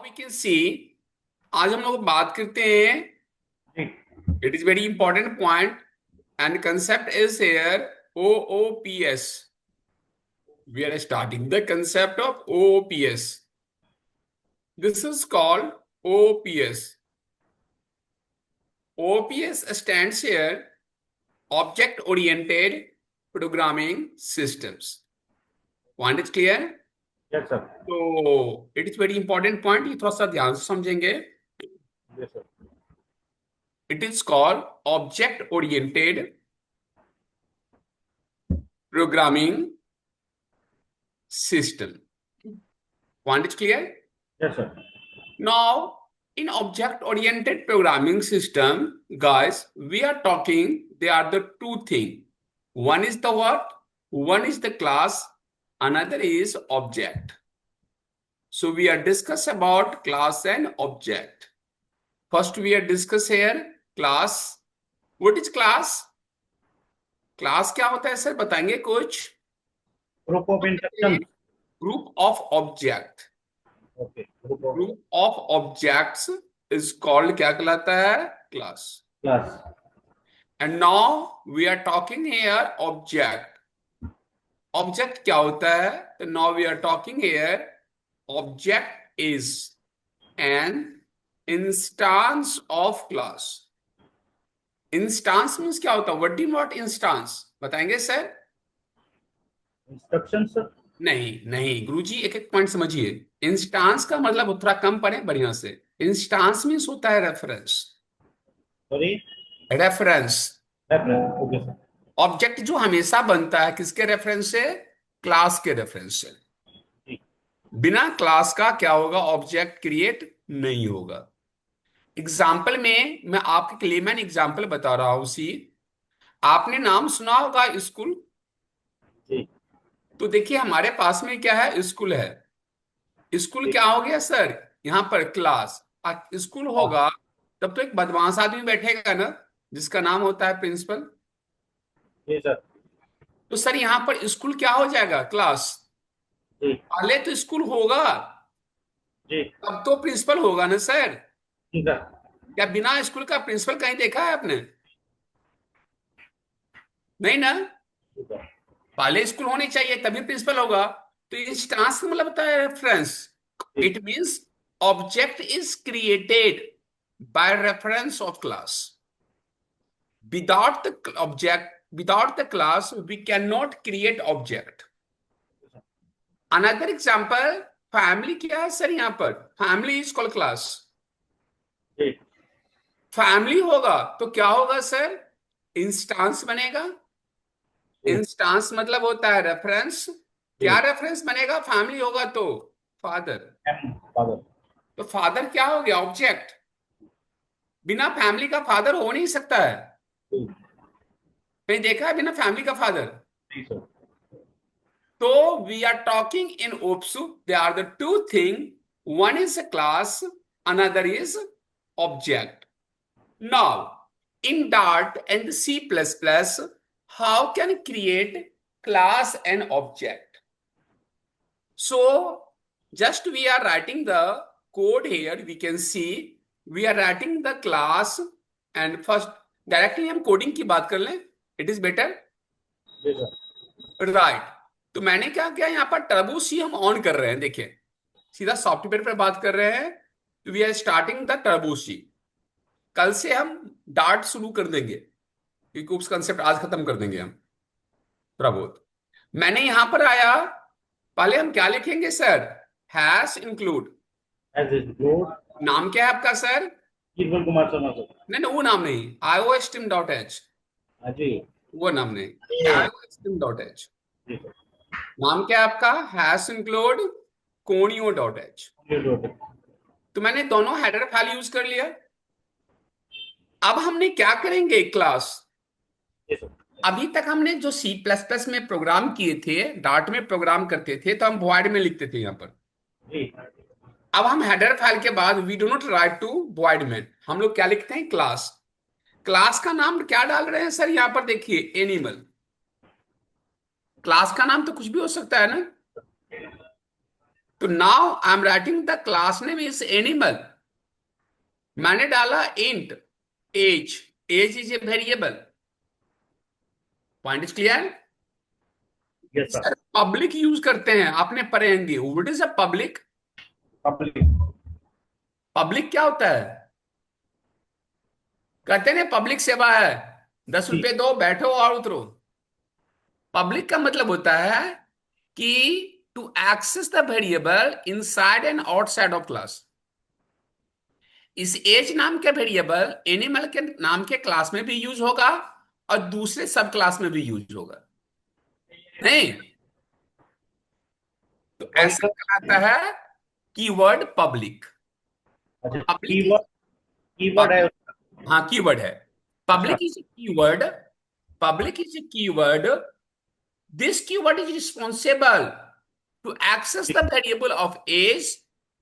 We can सी, आज हम लोग बात करते हैं, जी। It is very important point and concept is here OOPS. We are starting the concept of OOPS. This is called OOPS. OOPS stands here Object Oriented Programming Systems. Point is clear? Yes sir. तो it is very important point, ये थोड़ा सा ध्यान से समझेंगे. Yes sir. It is called Object Oriented Programming System. Point is clear? Yes sir. Now, in object-oriented programming system, guys, we are talking, they are the two things. One is the what? One is the class, another is object. So we are discuss about class and object. First, we are discuss here class. What is class? Class क्या होता है sir, बताएंगे कुछ? Group of instruction. Group of object. Okay, group of Group of objects is called क्या कहलाता है? Class. Class. And now we are talking here object. Object क्या होता है? तो now we are talking here object is an instance of class. Instance means क्या होता है? What do you mean what instance? बताएंगे सर? Instruction sir. नहीं नहीं गुरुजी, एक एक पॉइंट समझिए. इंस्टांस का मतलब थोड़ा कम पढ़े बढ़िया से. इंस्टांस मीन्स होता है reference. Sorry. Reference. Reference, okay sir. Object जो हमेशा बनता है किसके रेफरेंस से? क्लास के रेफरेंस से. जी। बिना क्लास का क्या होगा? ऑब्जेक्ट क्रिएट नहीं होगा. एग्जाम्पल में मैं आपके लेमैन एग्जाम्पल बता रहा हूं. सी, आपने नाम सुना होगा स्कूल. जी। तो देखिए हमारे पास में क्या है? स्कूल है. स्कूल जी। क्या हो गया सर? यहाँ पर क्लास. स्कूल हाँ। होगा तब तो एक बदमाश आदमी बैठेगा ना, जिसका नाम होता है प्रिंसिपल. जी सर। तो सर यहाँ पर स्कूल क्या हो जाएगा? क्लास. जी। पहले तो स्कूल होगा, जी। तब तो प्रिंसिपल होगा ना सर. जी सर। क्या बिना स्कूल का प्रिंसिपल कहीं देखा है आपने? नहीं ना. जी सर। पहले स्कूल होनी चाहिए तभी प्रिंसिपल होगा. तो इंस्टांस का मतलब होता है रेफरेंस. जी। It means object is created by reference of class. Without the object, without the class, we cannot create object. Another example, family क्या है सर? यहाँ पर family is called class. Ji. family होगा तो क्या होगा सर? इंस्टांस बनेगा. जी। Instance मतलब होता है रेफरेंस. क्या जी। रेफरेंस बनेगा? फैमिली होगा तो फादर. एम फादर। तो फादर क्या हो गया? ऑब्जेक्ट. बिना फैमिली का फादर हो नहीं सकता है. जी। कहीं देखा है बिना फैमिली का फादर? जी sir. So we are talking in OPSU. They are the two things. One is a class, another is object. Now, in Dart and C++, how can create class and object? So, just we are writing the code here. We can see we are writing the class and first directly हम coding की बात कर लें. It is better. जी sir. Right. तो मैंने क्या किया, यहाँ पर टर्बो सी हम ऑन कर रहे हैं. देखिए सीधा सॉफ्टवेयर पर बात कर रहे हैं. तो we are starting the Turbo C. कल से हम डार्ट शुरू कर देंगे क्योंकि उस कंसेप्ट आज खत्म कर देंगे हम थोड़ा बहुत. मैंने यहां पर आया, पहले हम क्या लिखेंगे sir? Hash include. As include. नाम क्या है आपका सर? निर्मल कुमार शर्मा सर। नहीं नहीं वो नाम नहीं. iostim.h. हाँ जी। वो नाम नहीं. iostim.h. जी सर। नाम क्या है आपका? Hash include conio.h. ये डॉट। तो मैंने दोनों हेडर फाइल यूज कर लिया. अब हमने क्या करेंगे? क्लास. जी सर। अभी तक हमने जो सी प्लस प्लस में प्रोग्राम किए थे, डार्ट में प्रोग्राम करते थे तो हम वॉइड में लिखते थे यहाँ पर. जी। अब हम हेडर फाइल के बाद we do not write to void में, हम लोग क्या लिखते हैं? क्लास. क्लास का नाम क्या डाल रहे हैं सर? यहाँ पर देखिए एनिमल. क्लास का नाम तो कुछ भी हो सकता है ना. तो now I am writing the class name is animal. मैंने डाला int age. Age is a variable. Point is clear? Yes, sir. Sir public use करते हैं, आपने पढ़े होंगे। What is a public? Public. Public क्या होता है? कहते हैं पब्लिक सेवा है, 10 रुपए दो, बैठो और उतरो। पब्लिक का मतलब होता है कि to access the variable inside and outside of class. इस एज नाम के वेरिएबल एनिमल के नाम के क्लास में भी यूज होगा और दूसरे सब क्लास में भी यूज होगा, नहीं? तो Sorry, ऐसा sir. कहलाता है कीवर्ड पब्लिक। अच्छा, पब्लिक कीवर्ड कीवर्ड है पब्लिक उसका। हाँ, कीवर्ड है। अच्छा, public is a keyword. Public is a keyword. This keyword is responsible to access ठीक the variable of age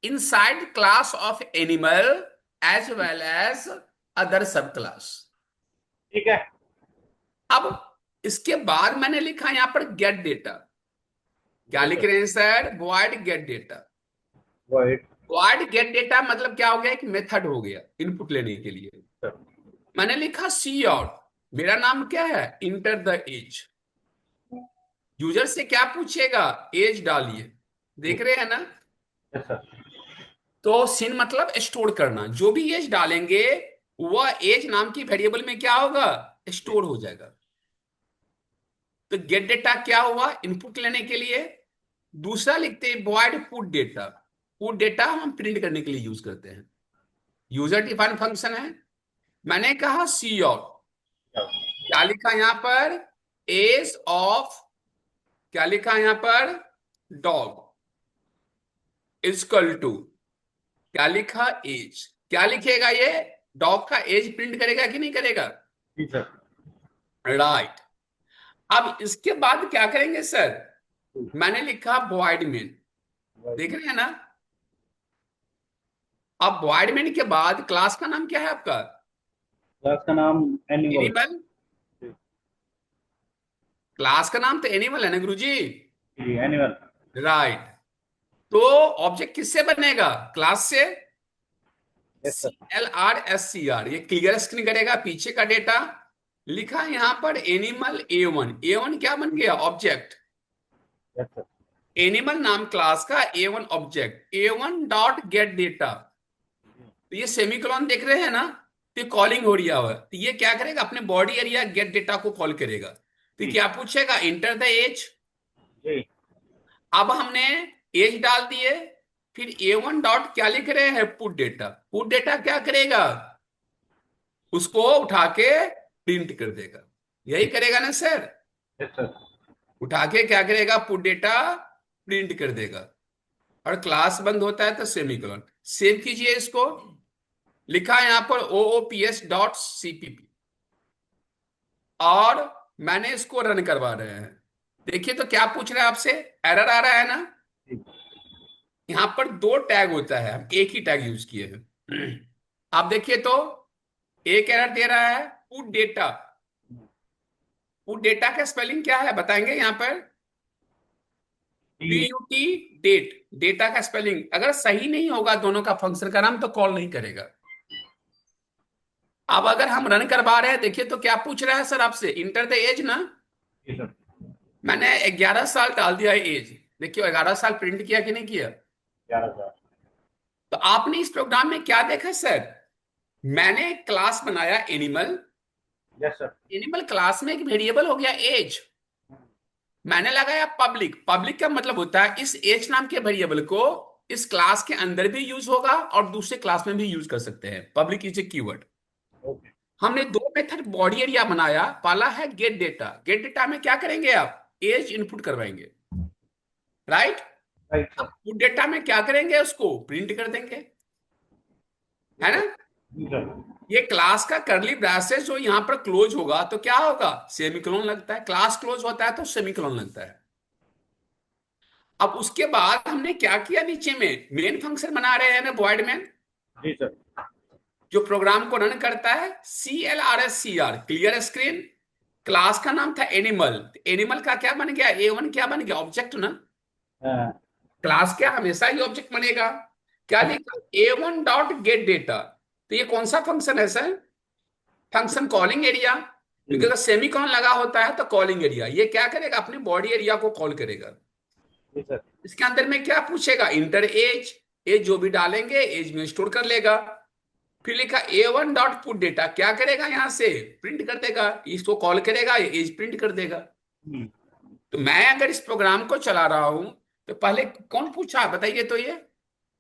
inside class of animal as well as other subclass. ठीक है। अब इसके बाद मैंने लिखा यहां पर गेट डेटा। क्या Yes, लिख sir. रहे हैं sir? void gate data. Void. void gate data मतलब क्या हो गया? एक मेथड हो गया इनपुट लेने के लिए। Sir. मैंने लिखा सी आउट। मेरा नाम क्या है? Inter the as. यूजर से क्या पूछेगा? एज डालिए। देख रहे हैं ना? Yes, sir. तो सिन मतलब स्टोर करना। जो भी एज डालेंगे वह एज नाम की वेरिएबल में क्या होगा? स्टोर हो जाएगा। तो गेट डेटा क्या हुआ? इनपुट लेने के लिए। दूसरा लिखते हैं void put data. Put data हम प्रिंट करने के लिए यूज करते हैं। यूजर डिफाइन फंक्शन है। मैंने कहा सी आउट। क्या लिखा यहां पर? एज ऑफ, क्या लिखा यहां पर? डॉग इजकल टू, क्या लिखा? एज। क्या लिखेगा ये? डॉग का एज प्रिंट करेगा कि नहीं करेगा? जी सर। राइट। अब इसके बाद क्या करेंगे सर? मैंने लिखा वॉइड मेन। देख रहे हैं ना? अब वॉइड मेन के बाद क्लास का नाम क्या है आपका? क्लास का नाम एनिमल। एनिमल। क्लास का नाम तो एनिमल है ना गुरुजी? जी, एनिमल। राइट। तो ऑब्जेक्ट किससे बनेगा? क्लास से। Yes sir. CLRSCR, ये क्लियर स्क्रीन करेगा पीछे का डेटा। लिखा यहां पर एनिमल A1। A1 क्या बन गया? ऑब्जेक्ट। Yes sir. एनिमल नाम क्लास का A1 object. A1 dot get data. तो ये सेमीकोलन देख रहे हैं ना? तो ये कॉलिंग हो रहा है। तो ये क्या करेगा? अपने बॉडी एरिया गेट डेटा को कॉल करेगा। तो जी क्या पूछेगा? Enter the age. जी। अब हमने एज डाल दिए। फिर A1 डॉट क्या लिख रहे हैं? Put data. पुट डेटा क्या करेगा? उसको उठा के प्रिंट कर देगा। यही करेगा ना सर? Yes sir. उठा के क्या करेगा? पुट डेटा प्रिंट कर देगा। और क्लास बंद होता है तो सेमीकोलन। सेव कीजिए इसको। लिखा है यहां पर oops.cpp और मैंने इसको रन करवा रहे हैं। देखिए तो क्या पूछ रहा है आपसे? एरर आ रहा है ना? जी। यहां पर दो टैग होता है, हम एक ही टैग यूज किए हैं। आप देखिए तो एक एरर दे रहा है पुट डेटा। पुट डेटा का स्पेलिंग क्या है बताएंगे यहां पर? जी। PUT date. डेटा का स्पेलिंग अगर सही नहीं होगा दोनों का फंक्शन का नाम तो कॉल नहीं करेगा। अब अगर हम रन करवा रहे हैं, देखिए तो क्या पूछ रहा है सर आपसे? इंटर द एज ना? जी सर। मैंने 11 साल डाल दिया एज। देखियो 11 साल प्रिंट किया कि नहीं किया? 11,000। तो आपने इस प्रोग्राम में क्या देखा सर? मैंने एक क्लास बनाया animal. Yes sir. Animal class में एक वेरिएबल हो गया एज। मैंने लगाया पब्लिक। पब्लिक का मतलब होता है इस एज नाम के वेरिएबल को इस क्लास के अंदर भी यूज होगा और दूसरे क्लास में भी यूज कर सकते हैं। Public is a keyword. Okay. हमने दो मेथड बॉडी एरिया बनाया। पहला है गेट डेटा। गेट डेटा में क्या करेंगे आप? एज इनपुट करवाएंगे, right? Right sir. Put data में क्या करेंगे? उसको प्रिंट कर देंगे, है ना? जी सर। ये क्लास का करली ब्रैसेस जो यहां पर क्लोज होगा तो क्या होगा? सेमीकोलन लगता है। क्लास क्लोज होता है तो सेमीकोलन लगता है। अब उसके बाद हमने क्या किया? नीचे में मेन फंक्शन बना रहे हैं ना, वॉइड मेन, जी सर। जो प्रोग्राम को रन करता है। CLRSCR, clear screen. क्लास का नाम था एनिमल। एनिमल का क्या बन गया? A1 क्या बन गया? ऑब्जेक्ट ना? हाँ। क्लास क्या हमेशा ही ऑब्जेक्ट बनेगा। क्या लिखा, A1 डॉट गेट डेटा। तो ये कौन सा फंक्शन है सर? Function calling area. क्योंकि जी अगर सेमीकोलन लगा होता है तो कॉलिंग एरिया ये क्या करेगा, अपनी बॉडी एरिया को कॉल करेगा। जी सर। इसके अंदर में क्या पूछेगा, इंटर एज। एज जो भी डालेंगे एज में स्टोर कर लेगा। फिर लिखा A1 डॉट पुट डेटा, क्या करेगा यहां से प्रिंट कर देगा, इसको कॉल करेगा, एज प्रिंट कर देगा। हम्म, तो मैं अगर इस प्रोग्राम को चला रहा हूं तो पहले कौन पूछा बताइए, तो ये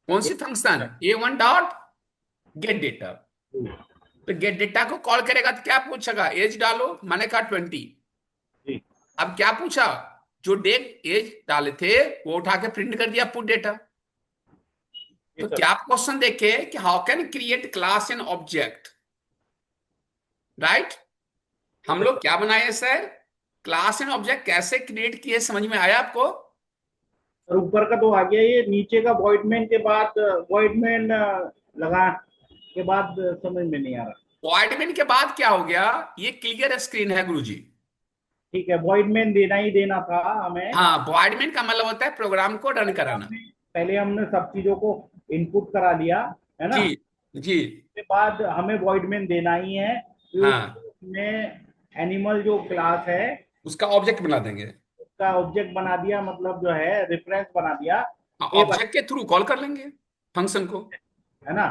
कौन सी एक function, A1 dot get data. जी तो गेट डेटा को कॉल करेगा तो क्या पूछेगा, एज डालो, मैंने कहा 20। जी अब क्या पूछा, जो डेट एज डाले थे वो उठा के प्रिंट कर दिया पुट डेटा। जी तो सर। क्या आप क्वेश्चन देखे कि how can create class and object, right. हम यस लोग सर। क्या बनाए सर, क्लास एंड ऑब्जेक्ट कैसे क्रिएट किए, समझ में आया आपको? और ऊपर का तो आ गया, ये नीचे का वॉइडमैन के बाद वॉइडमैन लगा के बाद समझ में नहीं आ रहा। एडमिन के बाद क्या हो गया, ये क्लियर स्क्रीन है गुरुजी। ठीक है, वॉइडमैन देना ही देना था हमें। हाँ, एडमिन का मतलब होता है प्रोग्राम को रन पहले कराना। हमने पहले हमने सब चीजों को इनपुट करा लिया, है ना। जी जी। उसके बाद हमें वॉइडमैन देना ही है कि हाँ, उसमें एनिमल जो क्लास है उसका ऑब्जेक्ट बना देंगे। उसका ऑब्जेक्ट बना दिया, मतलब जो है रेफरेंस बना दिया। ए वन, ऑब्जेक्ट के थ्रू कॉल कर लेंगे फंक्शन को। है ना।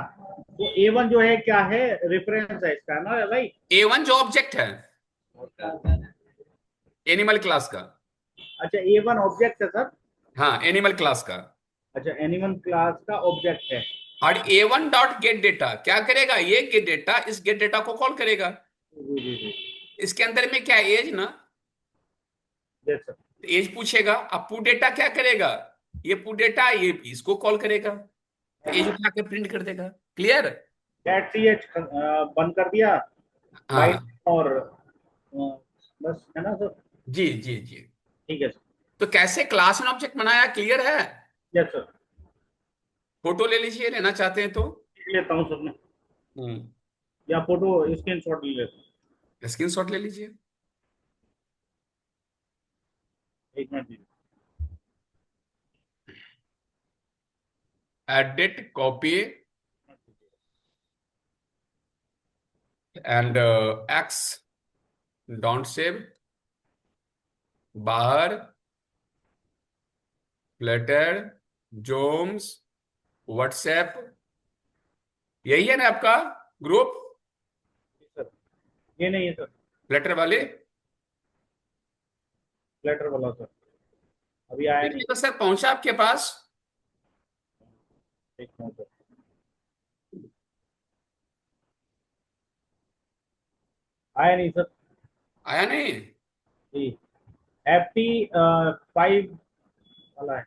तो ए वन जो है क्या है, रेफरेंस है इसका ना भाई। A1 जो ऑब्जेक्ट है एनिमल क्लास का। अच्छा, ए वन ऑब्जेक्ट है सर। हाँ, एनिमल क्लास का। अच्छा, एनिमल क्लास का ऑब्जेक्ट है। और A1 डॉट गेट डेटा क्या करेगा, ये गेट डेटा इस गेट डेटा को कॉल करेगा। जी जी जी। इसके अंदर में क्या एज ना, यस सर। एज पूछेगा। अब पुट डेटा क्या करेगा, ये पुट डेटा ये इसको कॉल करेगा, तो एज उठा के प्रिंट कर देगा। क्लियर। दैट सी एच बंद कर दिया, बाइट। हाँ और बस, है ना सर। जी जी जी। ठीक है सर। तो कैसे क्लास एंड ऑब्जेक्ट बनाया, क्लियर है? Yes sir. फोटो ले लीजिए, लेना चाहते हैं तो। लिख लेता हूँ सर मैं, हम्म, या फोटो स्क्रीन शॉट ले लेता स्क्रीन शॉट ले लीजिए। हूँ। एक मिनट दीजिए। Edit, copy and x, don't save, बाहर, फ्लटर, जोम्स, व्हाट्सएप, यही है ना आपका ग्रुप, जी सर, ये नहीं है सर। फ्लटर वाले। लेटर वाला सर, अभी आया नहीं। देखिए तो सर पहुंचा आपके पास। देखता हूँ सर। आया नहीं सर। आया नहीं? जी, एफ टी 5 वाला है।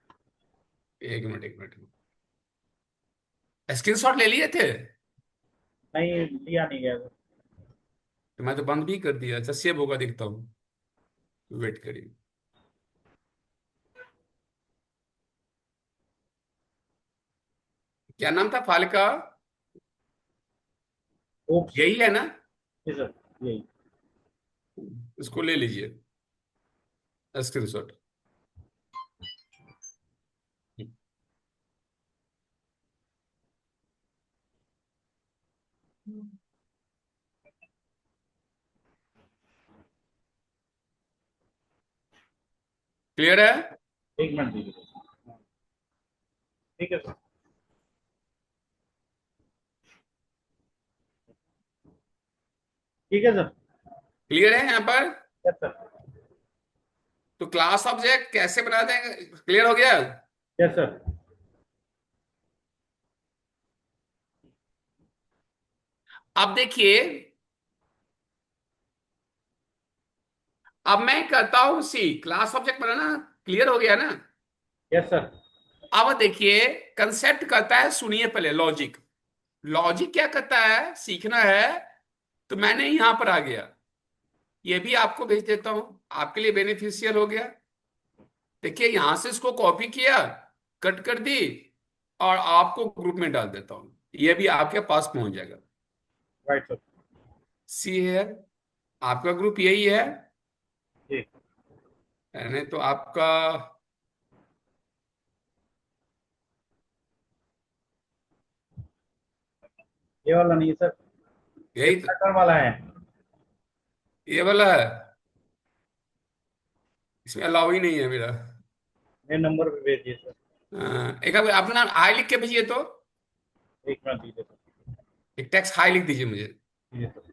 एक मिनट एक मिनट, स्क्रीन शॉट ले लिए थे? नहीं, लिया नहीं गया सर। तो मैं तो बंद भी कर दिया। अच्छा, सेव होगा देखता हूँ, वेट करिए। क्या नाम था फाइल का? ओप्स। यही है ना? जी सर, यही। इसको ले लीजिए स्क्रीन शॉट। क्लियर है? एक मिनट दीजिए सर। ठीक है सर। ठीक है सर। क्लियर है यहाँ पर? Yes sir. तो क्लास ऑब्जेक्ट कैसे बना देंगे, क्लियर हो गया? Yes sir. अब देखिए, अब मैं करता हूं सी क्लास ऑब्जेक्ट बनाना, क्लियर हो गया ना? Yes sir. अब देखिए, कंसेप्ट करता है, सुनिए पहले लॉजिक। लॉजिक क्या करता है, सीखना है। तो मैंने यहां पर आ गया, ये भी आपको भेज देता हूं, आपके लिए बेनिफिशियल हो गया। देखिए यहां से इसको कॉपी किया, कट कर दी, और आपको ग्रुप में डाल देता हूं, ये भी आपके पास पहुंच जाएगा। Right sir. सी है, आपका ग्रुप यही है। जी। यानी तो आपका ये वाला नहीं सर, ये यही तो, पैटर्न वाला है। ये वाला है। इसमें अलाउ ही नहीं है मेरा। ये नंबर पे भेजिए सर। एक अपना हाई लिख के भेजिए तो। एक मिनट दीजिए सर। एक टेक्स्ट हाई लिख दीजिए मुझे। दीजिए सर।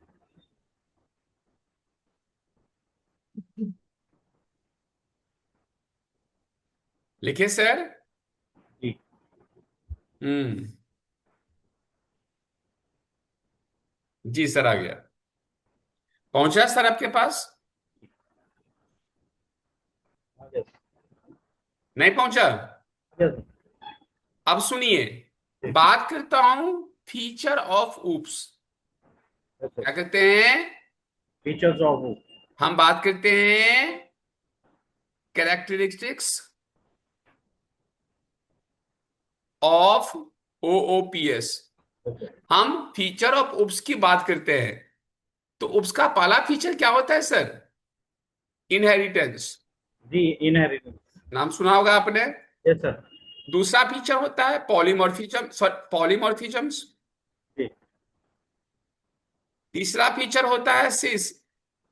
लिखिए सर। जी। हम्म। जी सर, आ गया। पहुंचा सर आपके पास? आ गया सर। नहीं पहुंचा? आ गया सर। अब सुनिए। जी। बात करता हूं feature of oops. Yes sir. क्या कहते हैं? फीचर्स ऑफ वो। हम बात करते हैं characteristics of OOPS. Yes sir. हम फीचर ऑफ उप्स की बात करते हैं। तो उप्स का पहला फीचर क्या होता है सर? इनहेरिटेंस। जी, इनहेरिटेंस। नाम सुना होगा आपने। Yes sir. दूसरा फीचर होता है पॉलीमॉर्फिज्म, पॉलीमॉर्फिज्म्स। जी। तीसरा फीचर होता है सिस,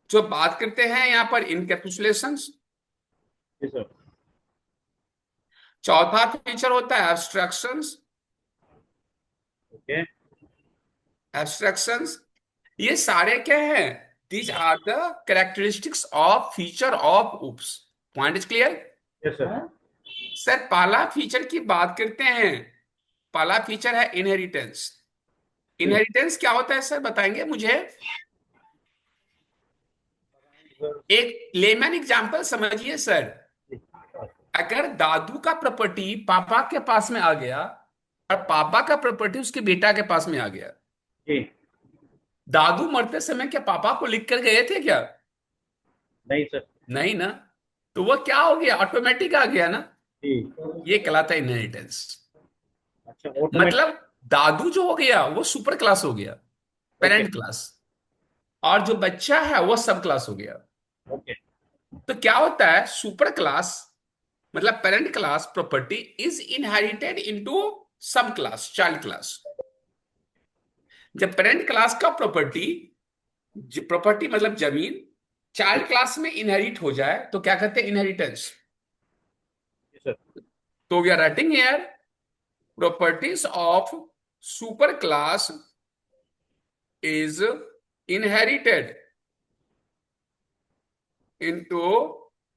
जो बात करते हैं यहां पर इनकैप्सुलेशंस। जी सर। चौथा फीचर होता है एब्स्ट्रैक्शंस। ओके। एब्स्ट्रैक्शंस, ये सारे क्या है? These are the characteristics of feature of OOPs. Point is clear? Yes sir. Sir पहला फीचर की बात करते हैं। पहला फीचर है इनहेरिटेंस। जी इनहेरिटेंस क्या होता है सर, बताएंगे मुझे? सर। एक लेमैन एग्जांपल समझिए सर। जी। अगर दादू का प्रॉपर्टी पापा के पास में आ गया और पापा का प्रॉपर्टी उसके बेटा के पास में आ गया, जी। दादू मरते समय क्या पापा को लिख कर गए थे क्या? नहीं सर। नहीं ना। तो वो क्या हो गया? ऑटोमेटिक आ गया ना। जी। ये कहलाता है इनहेरिटेंस। अच्छा, ऑटोमेटिक। मतलब दादू जो हो गया वो सुपर क्लास हो गया, ओके। Parent class. और जो बच्चा है वो सब क्लास हो गया। ओके। तो क्या होता है? सुपर क्लास मतलब parent class property is inherited into सब क्लास, चाइल्ड क्लास। जब पेरेंट क्लास का प्रॉपर्टी, प्रॉपर्टी मतलब जमीन, चाइल्ड क्लास में इनहेरिट हो जाए तो क्या कहते हैं? इनहेरिटेंस। जी सर। तो we are writing here properties of superclass is inherited into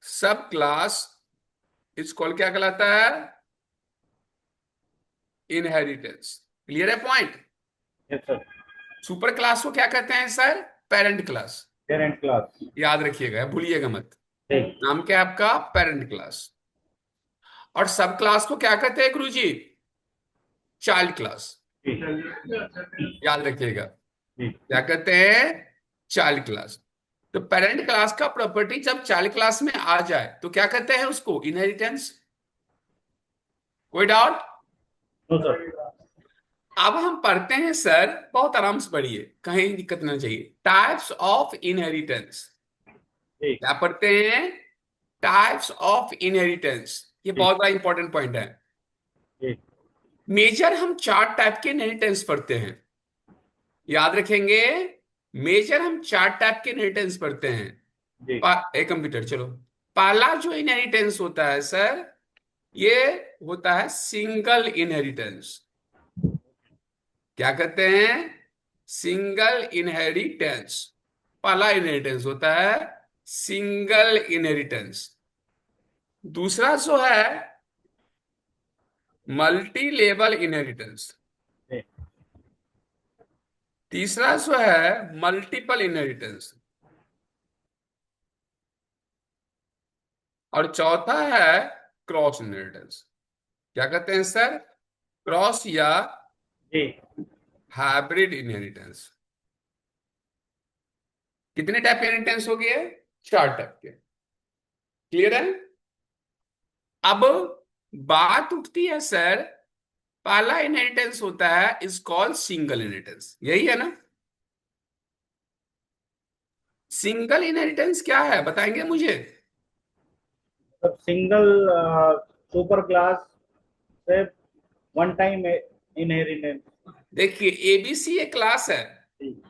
subclass is called, क्या कहलाता है? इनहेरिटेंस। क्लियर है point? Yes sir. Super class को क्या कहते हैं sir? Parent class. Parent class. याद रखिएगा, भूलिएगा मत। ठीक। नाम क्या है आपका? Parent class. और सब क्लास को क्या कहते हैं गुरुजी? Child class. जी। याद रखिएगा, जी। क्या कहते हैं? Child class. तो पेरेंट क्लास का प्रॉपर्टी जब चाइल्ड क्लास में आ जाए तो क्या कहते हैं उसको? इनहेरिटेंस। कोई डाउट? No sir. अब हम पढ़ते हैं सर, बहुत आराम से पढ़िए, कहीं दिक्कत ना चाहिए। Types of inheritance. ठीक। क्या पढ़ते हैं? Types of inheritance. ये ठीक। बहुत बड़ा इंपॉर्टेंट पॉइंट है। ठीक। मेजर हम चार टाइप के इनहेरिटेंस पढ़ते हैं, याद रखेंगे। मेजर हम चार टाइप के इनहेरिटेंस पढ़ते हैं। जी। एक कंप्यूटर चलो। पहला जो इनहेरिटेंस होता है सर, ये होता है सिंगल इनहेरिटेंस। क्या कहते हैं? Single inheritance. पहला इनहेरिटेंस होता है सिंगल इनहेरिटेंस। दूसरा जो है मल्टी लेवल इनहेरिटेंस। ठीक। तीसरा जो है मल्टीपल इनहेरिटेंस। और चौथा है क्रॉस इनहेरिटेंस। क्या कहते हैं सर? क्रॉस या जी। Hybrid inheritance. कितने टाइप के इनहेरिटेंस हो गए? चार टाइप के। क्लियर है? अब बात उठती है सर, पहला इनहेरिटेंस होता है इज कॉल्ड सिंगल इनहेरिटेंस, यही है ना? सिंगल इनहेरिटेंस क्या है, बताएंगे मुझे? मतलब सिंगल सुपर क्लास से वन टाइम इनहेरिटेंस। देखिए एबीसी एक क्लास है, जी।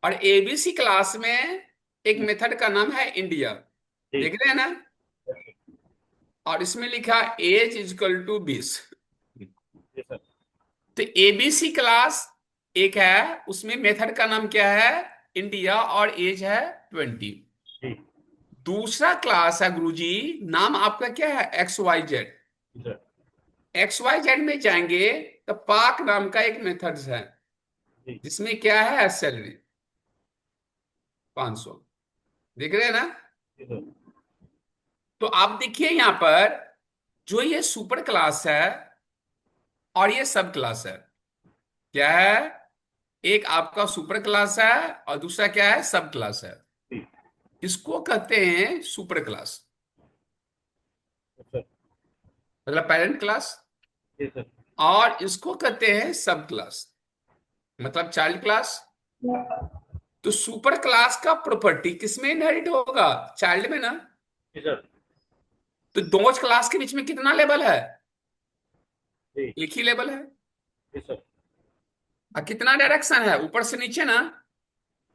और एबीसी क्लास में एक हम्म, मेथड का नाम है इंडिया। जी। देख रहे हैं ना? और इसमें लिखा एज इज इक्वल टू 20। जी सर। तो एबीसी क्लास एक है, उसमें मेथड का नाम क्या है? इंडिया, और एज है 20। जी। दूसरा क्लास है गुरुजी, नाम आपका क्या है? X Y Z. जी सर। एक्स वाई जेड में जाएंगे तो पाक नाम का एक मेथड है, जी। जिसमें क्या है? सैलरी 500। देख रहे हैं ना? जी सर। तो आप देखिए यहां पर, जो ये सुपर क्लास है और ये सब क्लास है, क्या है? एक आपका सुपर क्लास है और दूसरा क्या है? सब क्लास है। जी। इसको कहते हैं सुपर क्लास, जी सर। मतलब पेरेंट क्लास। जी सर। और इसको कहते हैं सब क्लास, मतलब चाइल्ड क्लास। तो सुपर क्लास का प्रॉपर्टी किसमें इनहेरिट होगा? चाइल्ड में ना? जी सर। तो दो क्लास के बीच में कितना लेवल है? जी। एक ही लेवल है। जी सर। और कितना डायरेक्शन है? ऊपर से नीचे ना,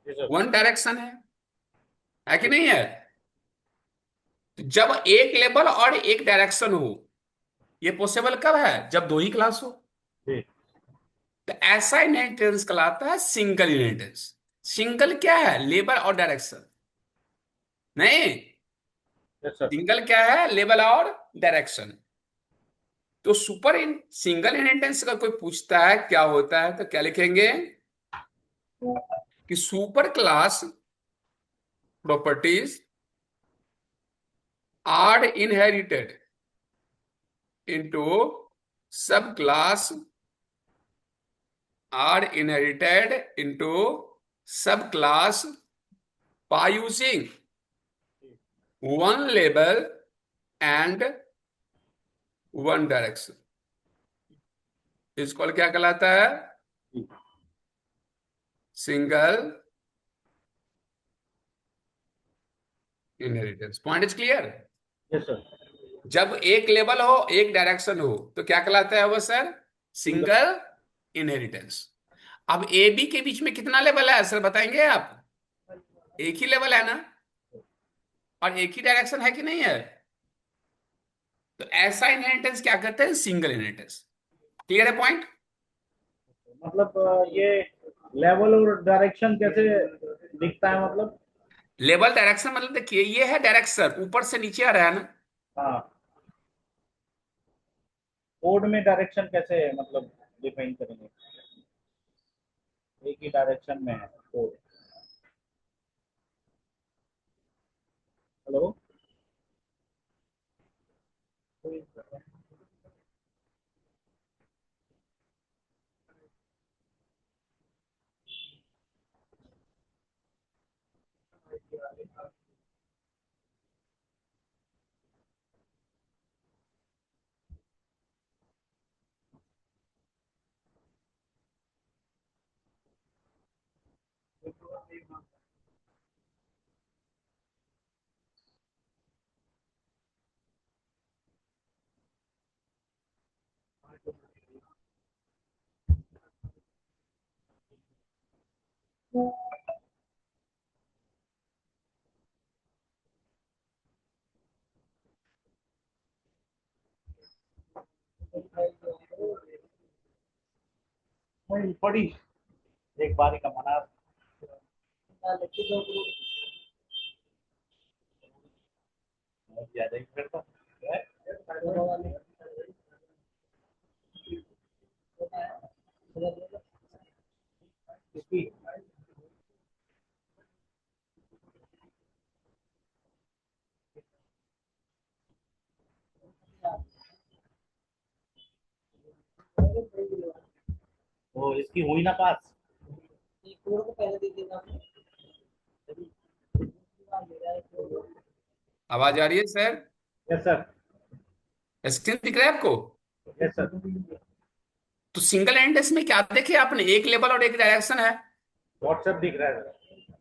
जी सर। वन डायरेक्शन है कि जी। नहीं है? तो जब एक लेवल और एक डायरेक्शन हो, ये पॉसिबल कब है? जब दो ही क्लास हो। जी। तो ऐसा इनहेरिटेंस कहलाता है सिंगल इनहेरिटेंस। सिंगल क्या है? लेवल और डायरेक्शन। नहीं, यस सर। सिंगल क्या है? लेवल और डायरेक्शन। तो सुपर इन सिंगल इनहेरिटेंस का कोई पूछता है क्या होता है, तो क्या लिखेंगे? कि superclass properties are inherited into subclass are inherited into subclass by using one label and one direction। इसको क्या कहलाता है? जी। Single inheritance. Point is clear? Yes sir. जब एक लेवल हो एक डायरेक्शन हो तो क्या कहलाता है वो सर? सिंगल। Single inheritance. अब ए बी के बीच में कितना लेवल है सर, बताएंगे आप? एक ही लेवल है ना, और एक ही डायरेक्शन है कि नहीं है? तो ऐसा इनहेरिटेंस क्या कहते हैं? Single inheritance. क्लियर है पॉइंट? मतलब ये लेवल और डायरेक्शन कैसे दिखता है मतलब? लेवल डायरेक्शन मतलब देखिए, ये है डायरेक्शन, ऊपर से नीचे आ रहा है ना। हाँ। कोड में डायरेक्शन कैसे मतलब डिफाइन करेंगे? एक ही डायरेक्शन में है कोड। हेलो। वही बड़ी एक बारी का मना। ज्यादा ही फिर तो इसकी। वो इसकी हुई ना पास। आवाज आ रही है सर? Yes sir. स्क्रीन दिख रहा है आपको? Yes sir. तो सिंगल एंडेस में क्या देखे आपने? एक लेवल और एक डायरेक्शन है। व्हाट्सएप दिख रहा है सर।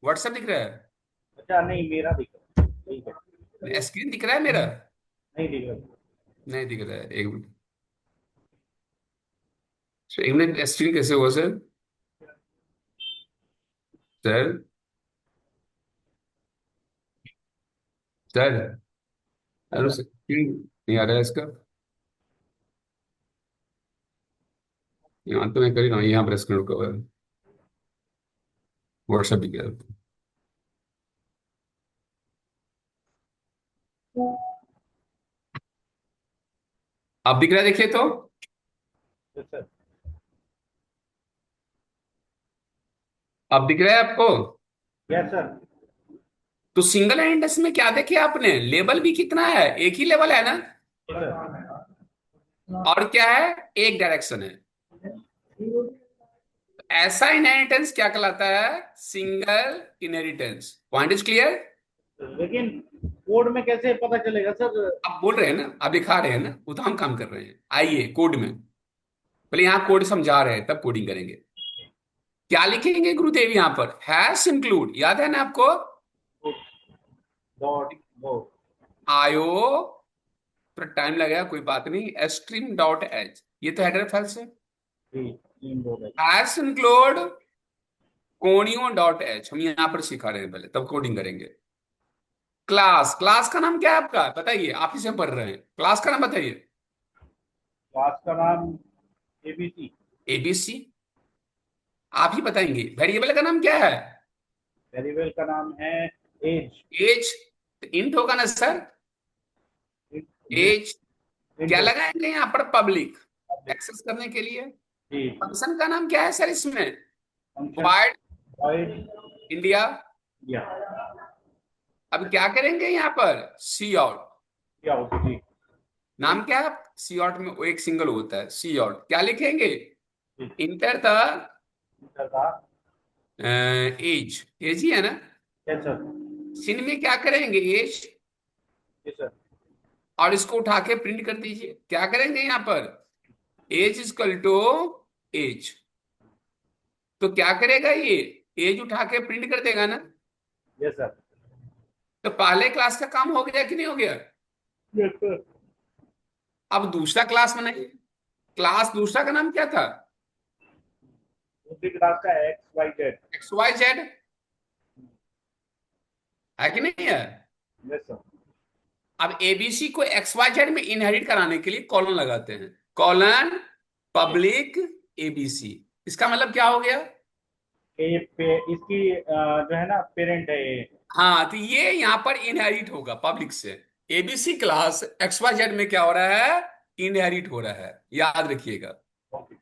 व्हाट्सएप दिख रहा है? अच्छा नहीं मेरा दिख रहा है ठीक है। स्क्रीन दिख रहा है मेरा? नहीं दिख रहा। नहीं दिख रहा है, एक मिनट। एक मिनट, स्ट्रिंग कैसे हुआ सर? सर, सर, अरे सर स्ट्रिंग नहीं आ रहा है इसका। यहाँ तो मैं कर ही रहा हूँ, यहाँ प्रेस करो कवर, व्हाट्सएप भी कर। अब दिख रहा है, देखिए तो। सर अब दिख रहा है आपको? Yes sir. तो सिंगल हैंड में क्या देखे आपने, लेवल भी कितना है, एक ही लेवल है ना? और क्या है, एक डायरेक्शन है। ऐसा इनहेरिटेंस क्या कहलाता है? Single inheritance. Point is clear? लेकिन कोड में कैसे पता चलेगा सर? आप बोल रहे हैं ना, आप दिखा रहे हैं ना, वो तो हम काम कर रहे हैं। आइए कोड में, पहले यहाँ कोड समझा रहे हैं तब कोडिंग करेंगे। क्या लिखेंगे गुरुदेव यहाँ पर? हैश इंक्लूड, याद है ना आपको? डॉट वो। आयो, पर टाइम लगेगा, कोई बात नहीं। स्ट्रीम डॉट एच, ये तो हेडर फाइल से। जी तीन डॉट है। Hash include conio dot H, हम यहाँ पर सिखा रहे हैं पहले, तब कोडिंग करेंगे। क्लास, क्लास का नाम क्या है आपका, बताइए, आप ही से पढ़ रहे हैं, क्लास का नाम बताइए। क्लास का नाम एबीसी। एबीसी, आप ही बताएंगे। वेरिएबल का नाम क्या है? वेरिएबल का नाम है एज। एज, इंट होगा ना सर? एज। क्या इंट लगाएंगे यहाँ पर? पब्लिक, एक्सेस करने के लिए। जी। फंक्शन का नाम क्या है सर इसमें? Function void wide India. या अब क्या करेंगे यहाँ पर? सी आउट। या जी। नाम क्या है? सी आउट में वो एक सिंगल होता है, सी आउट। क्या लिखेंगे? जी इंटर द इंटर का। एज, एज ही है ना? Yes sir. सिन में क्या करेंगे? एज। Yes sir. और इसको उठा के प्रिंट कर दीजिए। क्या करेंगे यहाँ पर? Age is equal to age. तो क्या करेगा ये? एज उठा के प्रिंट कर देगा ना? Yes sir. तो पहले क्लास का काम हो गया कि नहीं हो गया? Yes sir. अब दूसरा क्लास बनाइए। क्लास दूसरा का नाम क्या था? दूसरी क्लास का X Y Z. X Y Z, है कि नहीं है? Yes sir. अब एबीसी को एक्स वाई जेड में इनहेरिट कराने के लिए कॉलन लगाते हैं। Colon public ABC. इसका मतलब क्या हो गया? इसकी जो है ना पेरेंट है ये। हाँ, तो ये यहां पर इनहेरिट होगा पब्लिक से। ABC class X Y Z में क्या हो रहा है? इनहेरिट हो रहा है, याद रखिएगा। ओके।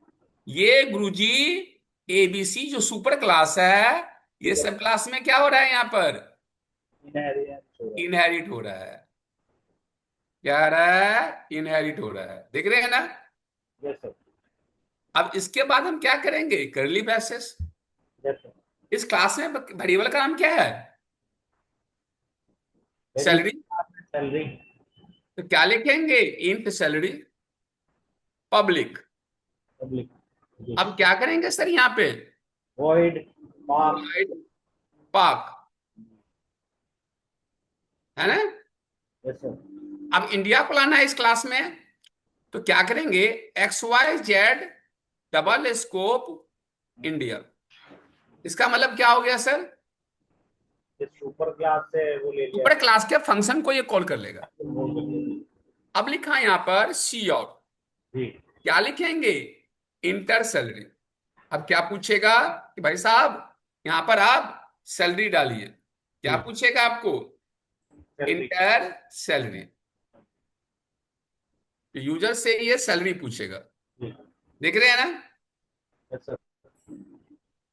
ये गुरुजी एबीसी जो सुपर क्लास है, ये सब क्लास में क्या हो रहा है यहाँ पर? इनहेरिटेंस हो रहा इनहेरिट हो रहा है। क्या हो रहा है? इनहेरिट हो रहा है, देख रहे हैं ना? है। Yes sir. अब इसके बाद हम क्या करेंगे? करली ब्रेसेस। Yes sir. इस क्लास में वेरिएबल का नाम क्या है? Variable salary. सैलरी। तो क्या लिखेंगे? Int salary public. पब्लिक जी। अब क्या करेंगे सर यहाँ पे? वॉइड पास। void पाक, है ना? Yes sir. अब इंडिया को लाना है इस क्लास में, तो क्या करेंगे? X Y Z double scope India. इसका मतलब क्या हो गया सर? ये सुपर क्लास से वो ले लिया। ऊपर क्लास के फंक्शन को ये कॉल कर लेगा। बोल सकते अब लिखा यहाँ पर सी आउट। हैं। जी। क्या लिखेंगे? Inter salary. अब क्या पूछेगा कि भाई साहब, यहां पर आप सैलरी डालिए। क्या जी पूछेगा आपको? सैलरी। Inter salary. यूजर से ये सैलरी पूछेगा, जी। देख रहे हैं ना? Yes sir.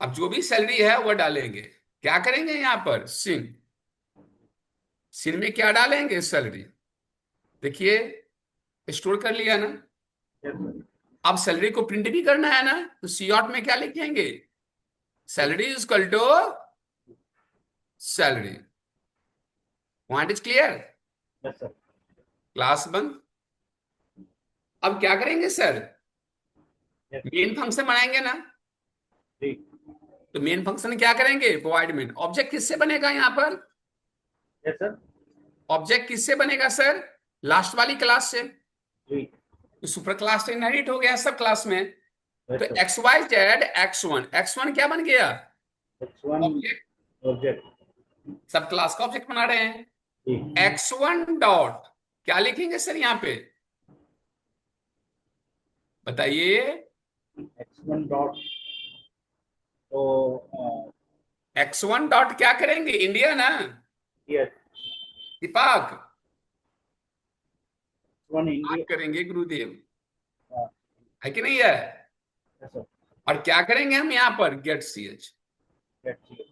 अब जो भी सैलरी है वो डालेंगे। क्या करेंगे यहाँ पर? सिन। सिन में क्या डालेंगे? सैलरी। देखिए, स्टोर कर लिया ना? Yes sir. अब सैलरी को प्रिंट भी करना है ना, तो सी आउट में क्या लिखेंगे? Salary is equal to salary. Point is clear? Yes sir. Class बंद। अब क्या करेंगे सर? यस मेन फंक्शन बनाएंगे ना? जी। तो मेन फंक्शन क्या करेंगे? Provide main. ऑब्जेक्ट किससे बनेगा यहाँ पर? Yes sir. ऑब्जेक्ट किससे बनेगा सर? लास्ट वाली क्लास से। जी। तो सुपर क्लास तो इनहेरिट हो गया सब क्लास में। Yes, तो sir. X Y Z X one क्या बन गया? X1 object. object. सब क्लास का ऑब्जेक्ट बना रहे हैं। ठीक। एक्स वन डॉट क्या लिखेंगे सर यहाँ पे? बताइए। X1 डॉट, तो एक्स वन डॉट क्या करेंगे? इंडिया ना? यस, दीपक X1 बात इंडिया। करेंगे गुरुदेव, हाँ, है कि नहीं है? yes, sir. और क्या करेंगे हम यहाँ पर? Get C H. That's it.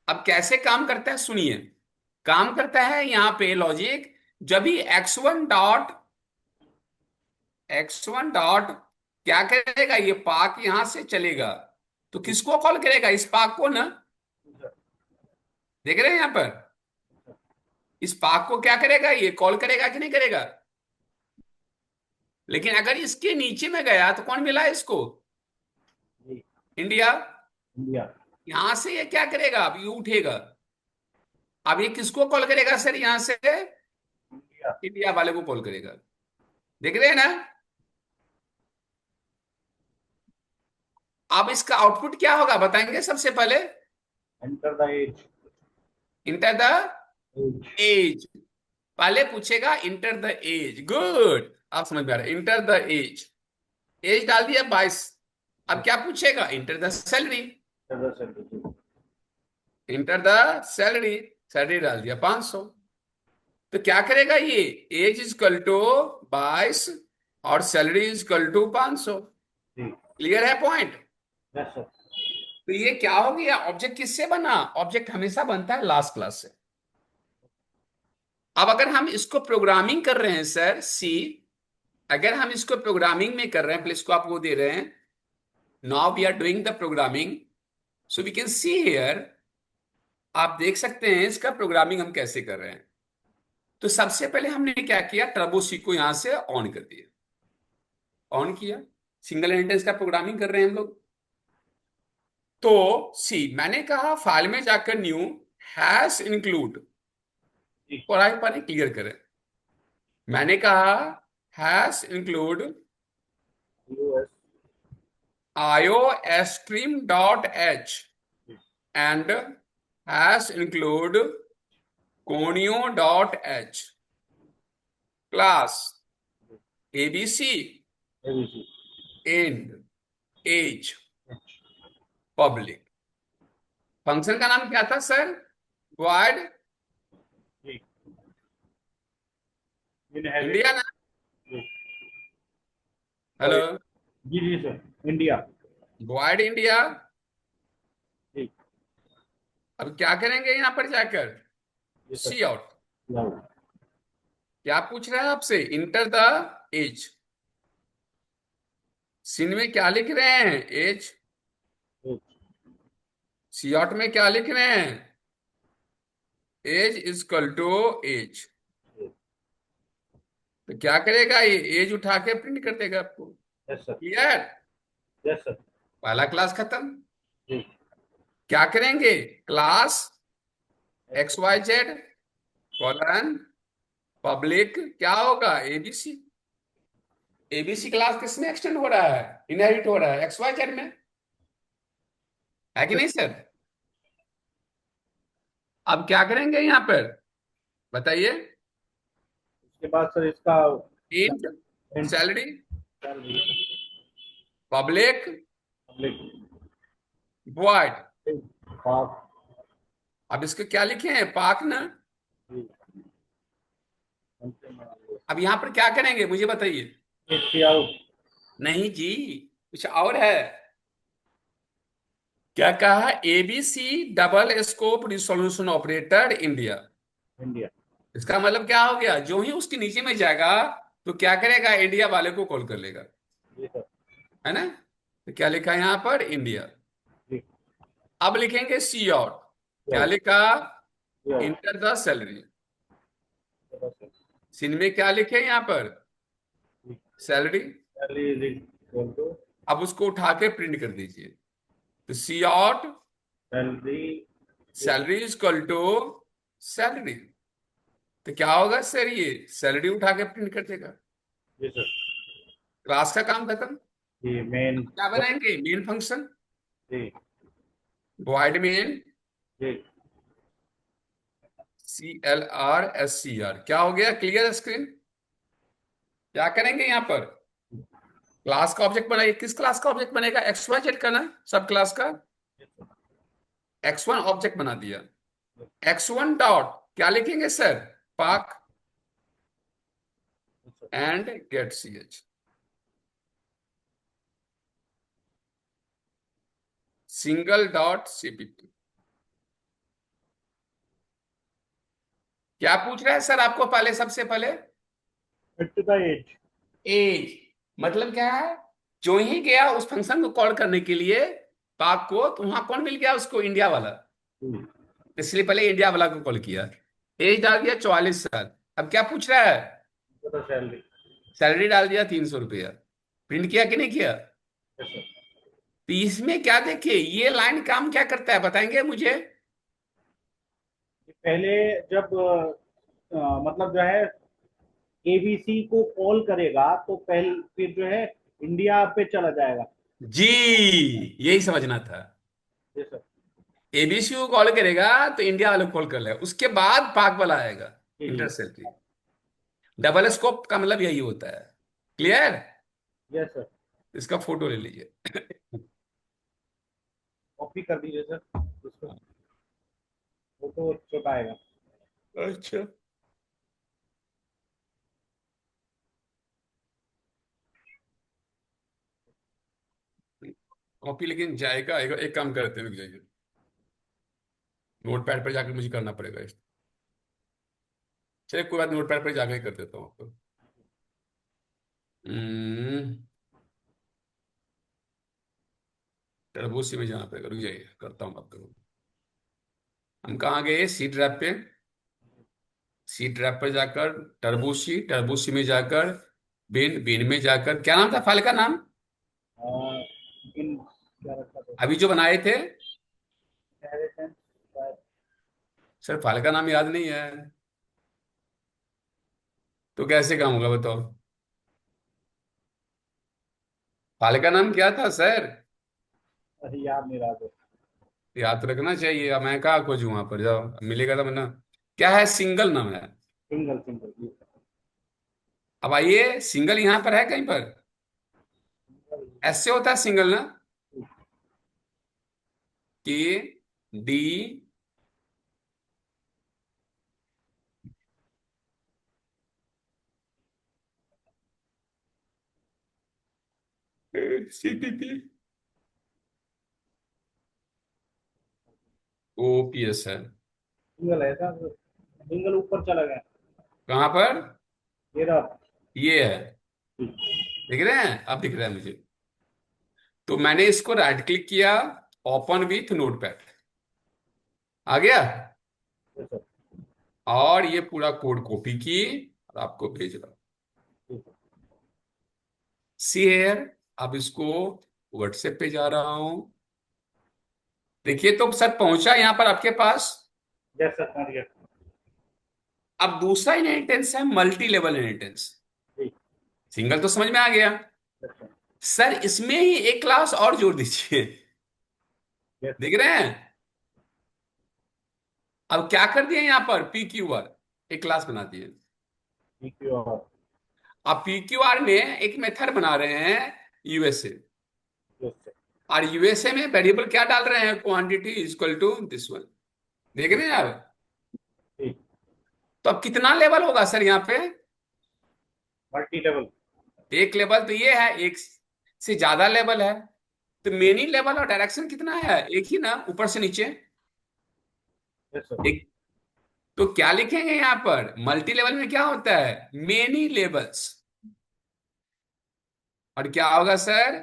अब कैसे काम करता है सुनिए। काम करता है यहाँ पे लॉजिक, जब भी एक्स वन डॉट क्या करेगा, ये पाक यहां से चलेगा, तो किसको कॉल करेगा? इस पाक को ना। देख रहे हैं यहाँ पर? इस पाक को क्या करेगा? ये कॉल करेगा कि नहीं करेगा? लेकिन अगर इसके नीचे में गया तो कौन मिला इसको? जी, इंडिया। इंडिया। यहां से ये क्या करेगा? अब ये उठेगा। अब ये किसको कॉल करेगा सर? यहां से इंडिया। इंडिया वाले को कॉल करेगा। देख रहे हैं ना? अब इसका आउटपुट क्या होगा बताएंगे सबसे पहले? Enter the age. Enter the age. Age. पहले पूछेगा इंटर द एज। गुड, आप समझ में आ रहा है। इंटर द एज, एज डाल दिया 22। अब क्या पूछेगा? Enter the salary. Enter the centre. Inter the salary, salary डाल दिया 500। तो क्या करेगा ये? एज इज इक्वल टू 22 और सैलरी इज इक्वल टू 500। जी। क्लियर है पॉइंट? Yes sir. तो ये क्या हो गया? ऑब्जेक्ट किससे बना? ऑब्जेक्ट हमेशा बनता है लास्ट क्लास से। अब अगर हम इसको प्रोग्रामिंग कर रहे हैं सर सी, अगर हम इसको प्रोग्रामिंग में कर रहे हैं, प्लीज को आपको दे रहे हैं, now we are doing the programming, so we can see here. आप देख सकते हैं इसका प्रोग्रामिंग हम कैसे कर रहे हैं। तो सबसे पहले हमने क्या किया? टर्बो सी को यहां से ऑन कर दिया। ऑन किया, सिंगल इंटेंस का प्रोग्रामिंग कर रहे हैं हम लोग। तो सी मैंने कहा फाइल में जाकर न्यू हैश इंक्लूड, जी। पढ़ाई पर क्लियर करें। मैंने कहा hash include US. iostream dot H and hash include conio dot H class ABC ABC. And age public. Function का नाम क्या था सर? void जी। इनहेरिट। इंडिया ना? जी। हेलो, जी जी सर, इंडिया। void India. जी। अब क्या करेंगे यहां पर जाकर? जी सर। सी आउट। लाओ। क्या पूछ रहा है आपसे? Inter the as. सीन में क्या लिख रहे हैं? एज। एज। सी आउट में क्या लिख रहे हैं? Age is equal to age. तो क्या करेगा ये? एज उठा के प्रिंट कर देगा आपको। Yes sir. Clear? Yes sir. पहला क्लास खत्म। जी। क्या करेंगे? Class X Y Z colon public क्या होगा? एबीसी। एबीसी क्लास किसमें एक्सटेंड हो रहा है? इनहेरिट हो रहा है एक्स वाई जेड में, है कि नहीं सर? अब क्या करेंगे यहां पर बताइए? उसके बाद सर इसका int salary public. Public void. पाक। अब इसको क्या लिखे हैं? पाक ना? जी। अब यहां पर क्या करेंगे मुझे बताइए? आउट। नहीं जी, कुछ और है। क्या कहा? ABC double scope resolution operator India. India. इसका मतलब क्या हो गया? जो ही उसके नीचे में जाएगा तो क्या करेगा? इंडिया वाले को कॉल कर लेगा, जी सर। है ना? तो क्या लिखा है यहां पर? इंडिया। जी। अब लिखेंगे सी आउट। क्या आउट। लिखा? Out. Enter the salary. Cin में क्या लिखे यहां पर? Salary. Salary is equal to अब उसको उठा के प्रिंट कर दीजिए। तो cout salary. Salary is equal to salary. तो क्या होगा सर? ये सैलरी उठा के प्रिंट कर देगा। जी सर। क्लास का काम खत्म। जी मेन। क्या बनाएंगे? मेन फंक्शन, जी वॉइड मेन जी। CLRSCR। क्या हो गया? Clear screen? क्या करेंगे यहाँ पर? क्लास का ऑब्जेक्ट बनाइए। किस क्लास का ऑब्जेक्ट बनेगा? XYZ का ना, सब क्लास का। X1 ऑब्जेक्ट बना दिया। X1 डॉट क्या लिखेंगे सर? पाक and get CH, single dot CPP। क्या पूछ रहा है सर आपको पहले, सबसे पहले? Fit the age. एज। मतलब क्या है? जो ही गया उस फंक्शन को कॉल करने के लिए पाक को, तो वहां कौन मिल गया उसको? इंडिया वाला। इसलिए पहले इंडिया वाला को कॉल किया। एज डाल दिया 44 साल। अब क्या पूछ रहा है? सैलरी। सैलरी डाल दिया 300 रुपया। प्रिंट किया कि नहीं किया? तो इसमें क्या देखिए, ये लाइन काम क्या करता है बताएंगे मुझे? पहले जब मतलब जो है एबीसी को कॉल करेगा तो पहले फिर जो है इंडिया पे चला जाएगा। जी, यही समझना था। जी सर। ABC को कॉल करेगा तो इंडिया वाले को कॉल कर लेगा, उसके बाद पाक वाला आएगा। जी जी। इंटरसेप्ट। डबल स्कोप का मतलब यही होता है। क्लियर? Yes sir. इसका फोटो ले लीजिए। कॉपी कर दीजिए सर इसको। फोटो छोटा आएगा। अच्छा। कॉपी लेकिन जाएगा आएगा। एक काम करते हैं, रुक जाइए, नोट पैड पर जाकर मुझे करना पड़ेगा इस। चलिए कोई बात, नोट पैड पर जाकर ही कर देता हूँ आपको। हम्म, टर्बो में जाना पड़ेगा, रुक जाइए करता हूँ आपको। हम कहाँ गए? सी ड्राइव पे। सी ड्राइव पर जाकर टर्बो सी में जाकर बिन बिन में जाकर, क्या नाम था फाइल का नाम इन क्या रखा था? अभी जो बनाए थे? इनहेरिटेंस। सर फाइल का नाम याद नहीं है तो कैसे काम होगा बताओ? फाइल का नाम क्या था सर? अरे याद नहीं रहा सर। याद रखना चाहिए। अब मैं कहाँ खोजूं? वहां पर जाओ, मिलेगा तो मैंने। क्या है? सिंगल नाम है। सिंगल सिंगल जी। अब आइए, सिंगल यहां पर है कहीं पर? ऐसे होता है सिंगल ना, KD CPP OPS है। सिंगल है सर। सिंगल ऊपर चला गया। कहाँ पर? ये रहा। ये है। दिख रहे हैं? अब दिख रहा है मुझे। तो मैंने इसको राइट क्लिक किया, ओपन विथ नोटपैड, आ गया। Yes sir. और ये पूरा कोड कॉपी की और आपको भेज रहा हूं। See here. अब इसको व्हाट्सएप पे जा रहा हूं। देखिए तो सर पहुंचा यहां पर आपके पास। यस सर समझ गया। अब दूसरा इनहेरिटेंस है मल्टी लेवल इनहेरिटेंस। जी। सिंगल तो समझ में आ गया। Yes sir. सर इसमें ही एक क्लास और जोड़ दीजिए। Yes sir. देख रहे हैं? अब क्या कर दिया यहां पर? PQR एक क्लास बना दिए। ठीक है। और अब PQR में एक मेथड बना रहे हैं USA। Yes sir. और USA में वेरिएबल क्या डाल रहे हैं? Quantity equal to this one. देख रहे हैं आप? ठीक। तो अब कितना लेवल होगा सर यहाँ पे? Multi level. एक लेवल तो ये है, एक से ज्यादा लेवल है। तो मेनी लेवल और डायरेक्शन कितना है? एक ही ना, ऊपर से नीचे। Yes sir. एक। तो क्या लिखेंगे यहाँ पर? मल्टी लेवल में क्या होता है? Many levels. और क्या होगा सर?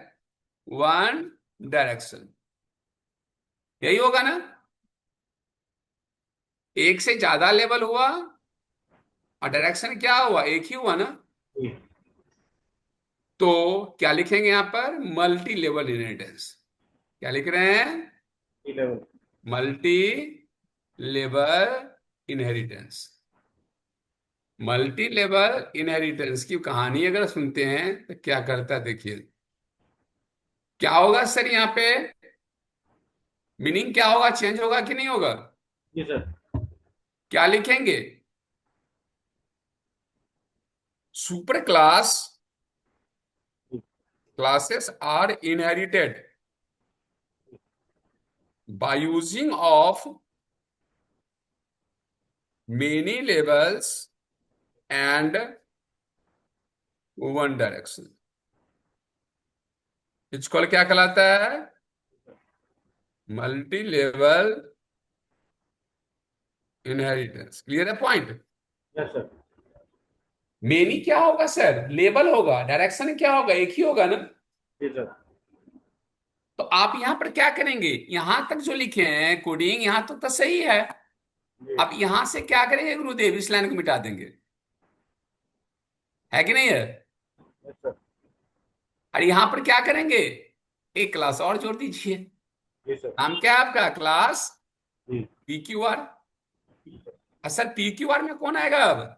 One direction. यही होगा ना? एक से ज्यादा लेवल हुआ और डायरेक्शन क्या हुआ? एक ही हुआ ना? ठीक। तो क्या लिखेंगे यहां पर? Multi level inheritance. क्या लिख रहे हैं? Multi level. Multi level inheritance. Multi level inheritance की कहानी अगर सुनते हैं तो क्या करता है देखिए। क्या होगा सर यहाँ पे? मीनिंग क्या होगा? चेंज होगा कि नहीं होगा? जी सर। क्या लिखेंगे? Super class classes are inherited by using of many levels and one direction. इसको क्या कहलाता है? Multi level inheritance. क्लियर है पॉइंट? Yes sir. मेनी क्या होगा सर? लेवल होगा। डायरेक्शन क्या होगा? एक ही होगा ना। जी सर। तो आप यहां पर क्या करेंगे? यहां तक जो लिखे हैं कोडिंग, यहां तो सही है। जी। अब यहां से क्या करेंगे गुरुदेव? इस लाइन को मिटा देंगे। है कि नहीं है? Yes sir. और यहां पर क्या करेंगे? एक क्लास और जोड़ दीजिए। जी सर। नाम क्या है आपका? क्लास जी। P Q R. Sir P Q R में कौन आएगा अब?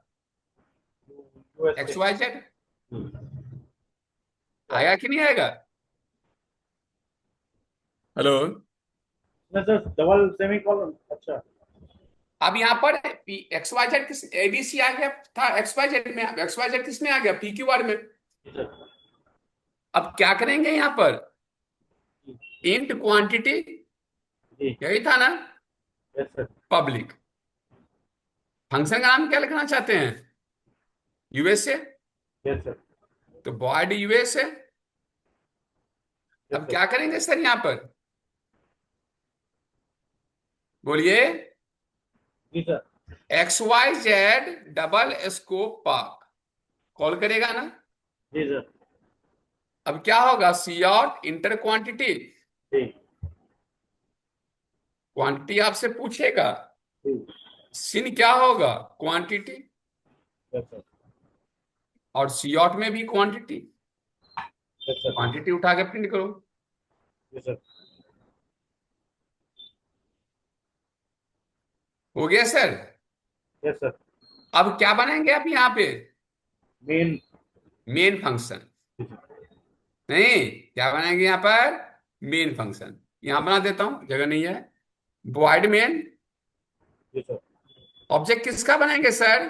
यूएसए। X Y Z. आएगा कि नहीं आएगा? Hello. Sir double semicolon, अच्छा। अब यहां पर एक्स वाई जेड किस एबीसी आ गया था? एक्स वाई जेड में एक्स वाई जेड किस में आ गया? पी क्यू आर में। जी सर। अब क्या करेंगे यहां पर? जी। इंट क्वांटिटी, जी। यही था ना? Yes sir. पब्लिक। फंक्शन का नाम क्या लिखना चाहते हैं? यूएसए। Yes sir. तो बॉयड यूएसए। यस अब सर। क्या करेंगे सर यहां पर? बोलिए। जी sir. X Y Z double scope park call करेगा ना? जी सर। अब क्या होगा? C out enter quantity. जी। क्वांटिटी आपसे पूछेगा। जी। सिन क्या होगा? क्वांटिटी। Yes sir. और सी आउट में भी क्वांटिटी। Yes sir. क्वांटिटी उठा के प्रिंट करो। Yes sir. हो गया सर? Yes sir. अब क्या बनाएंगे आप यहाँ पे? मेन। Main function. नहीं, क्या बनाएंगे यहाँ पर? Main function. यहां बना देता हूं, जगह नहीं है। Void main. जी सर। ऑब्जेक्ट किसका बनाएंगे सर?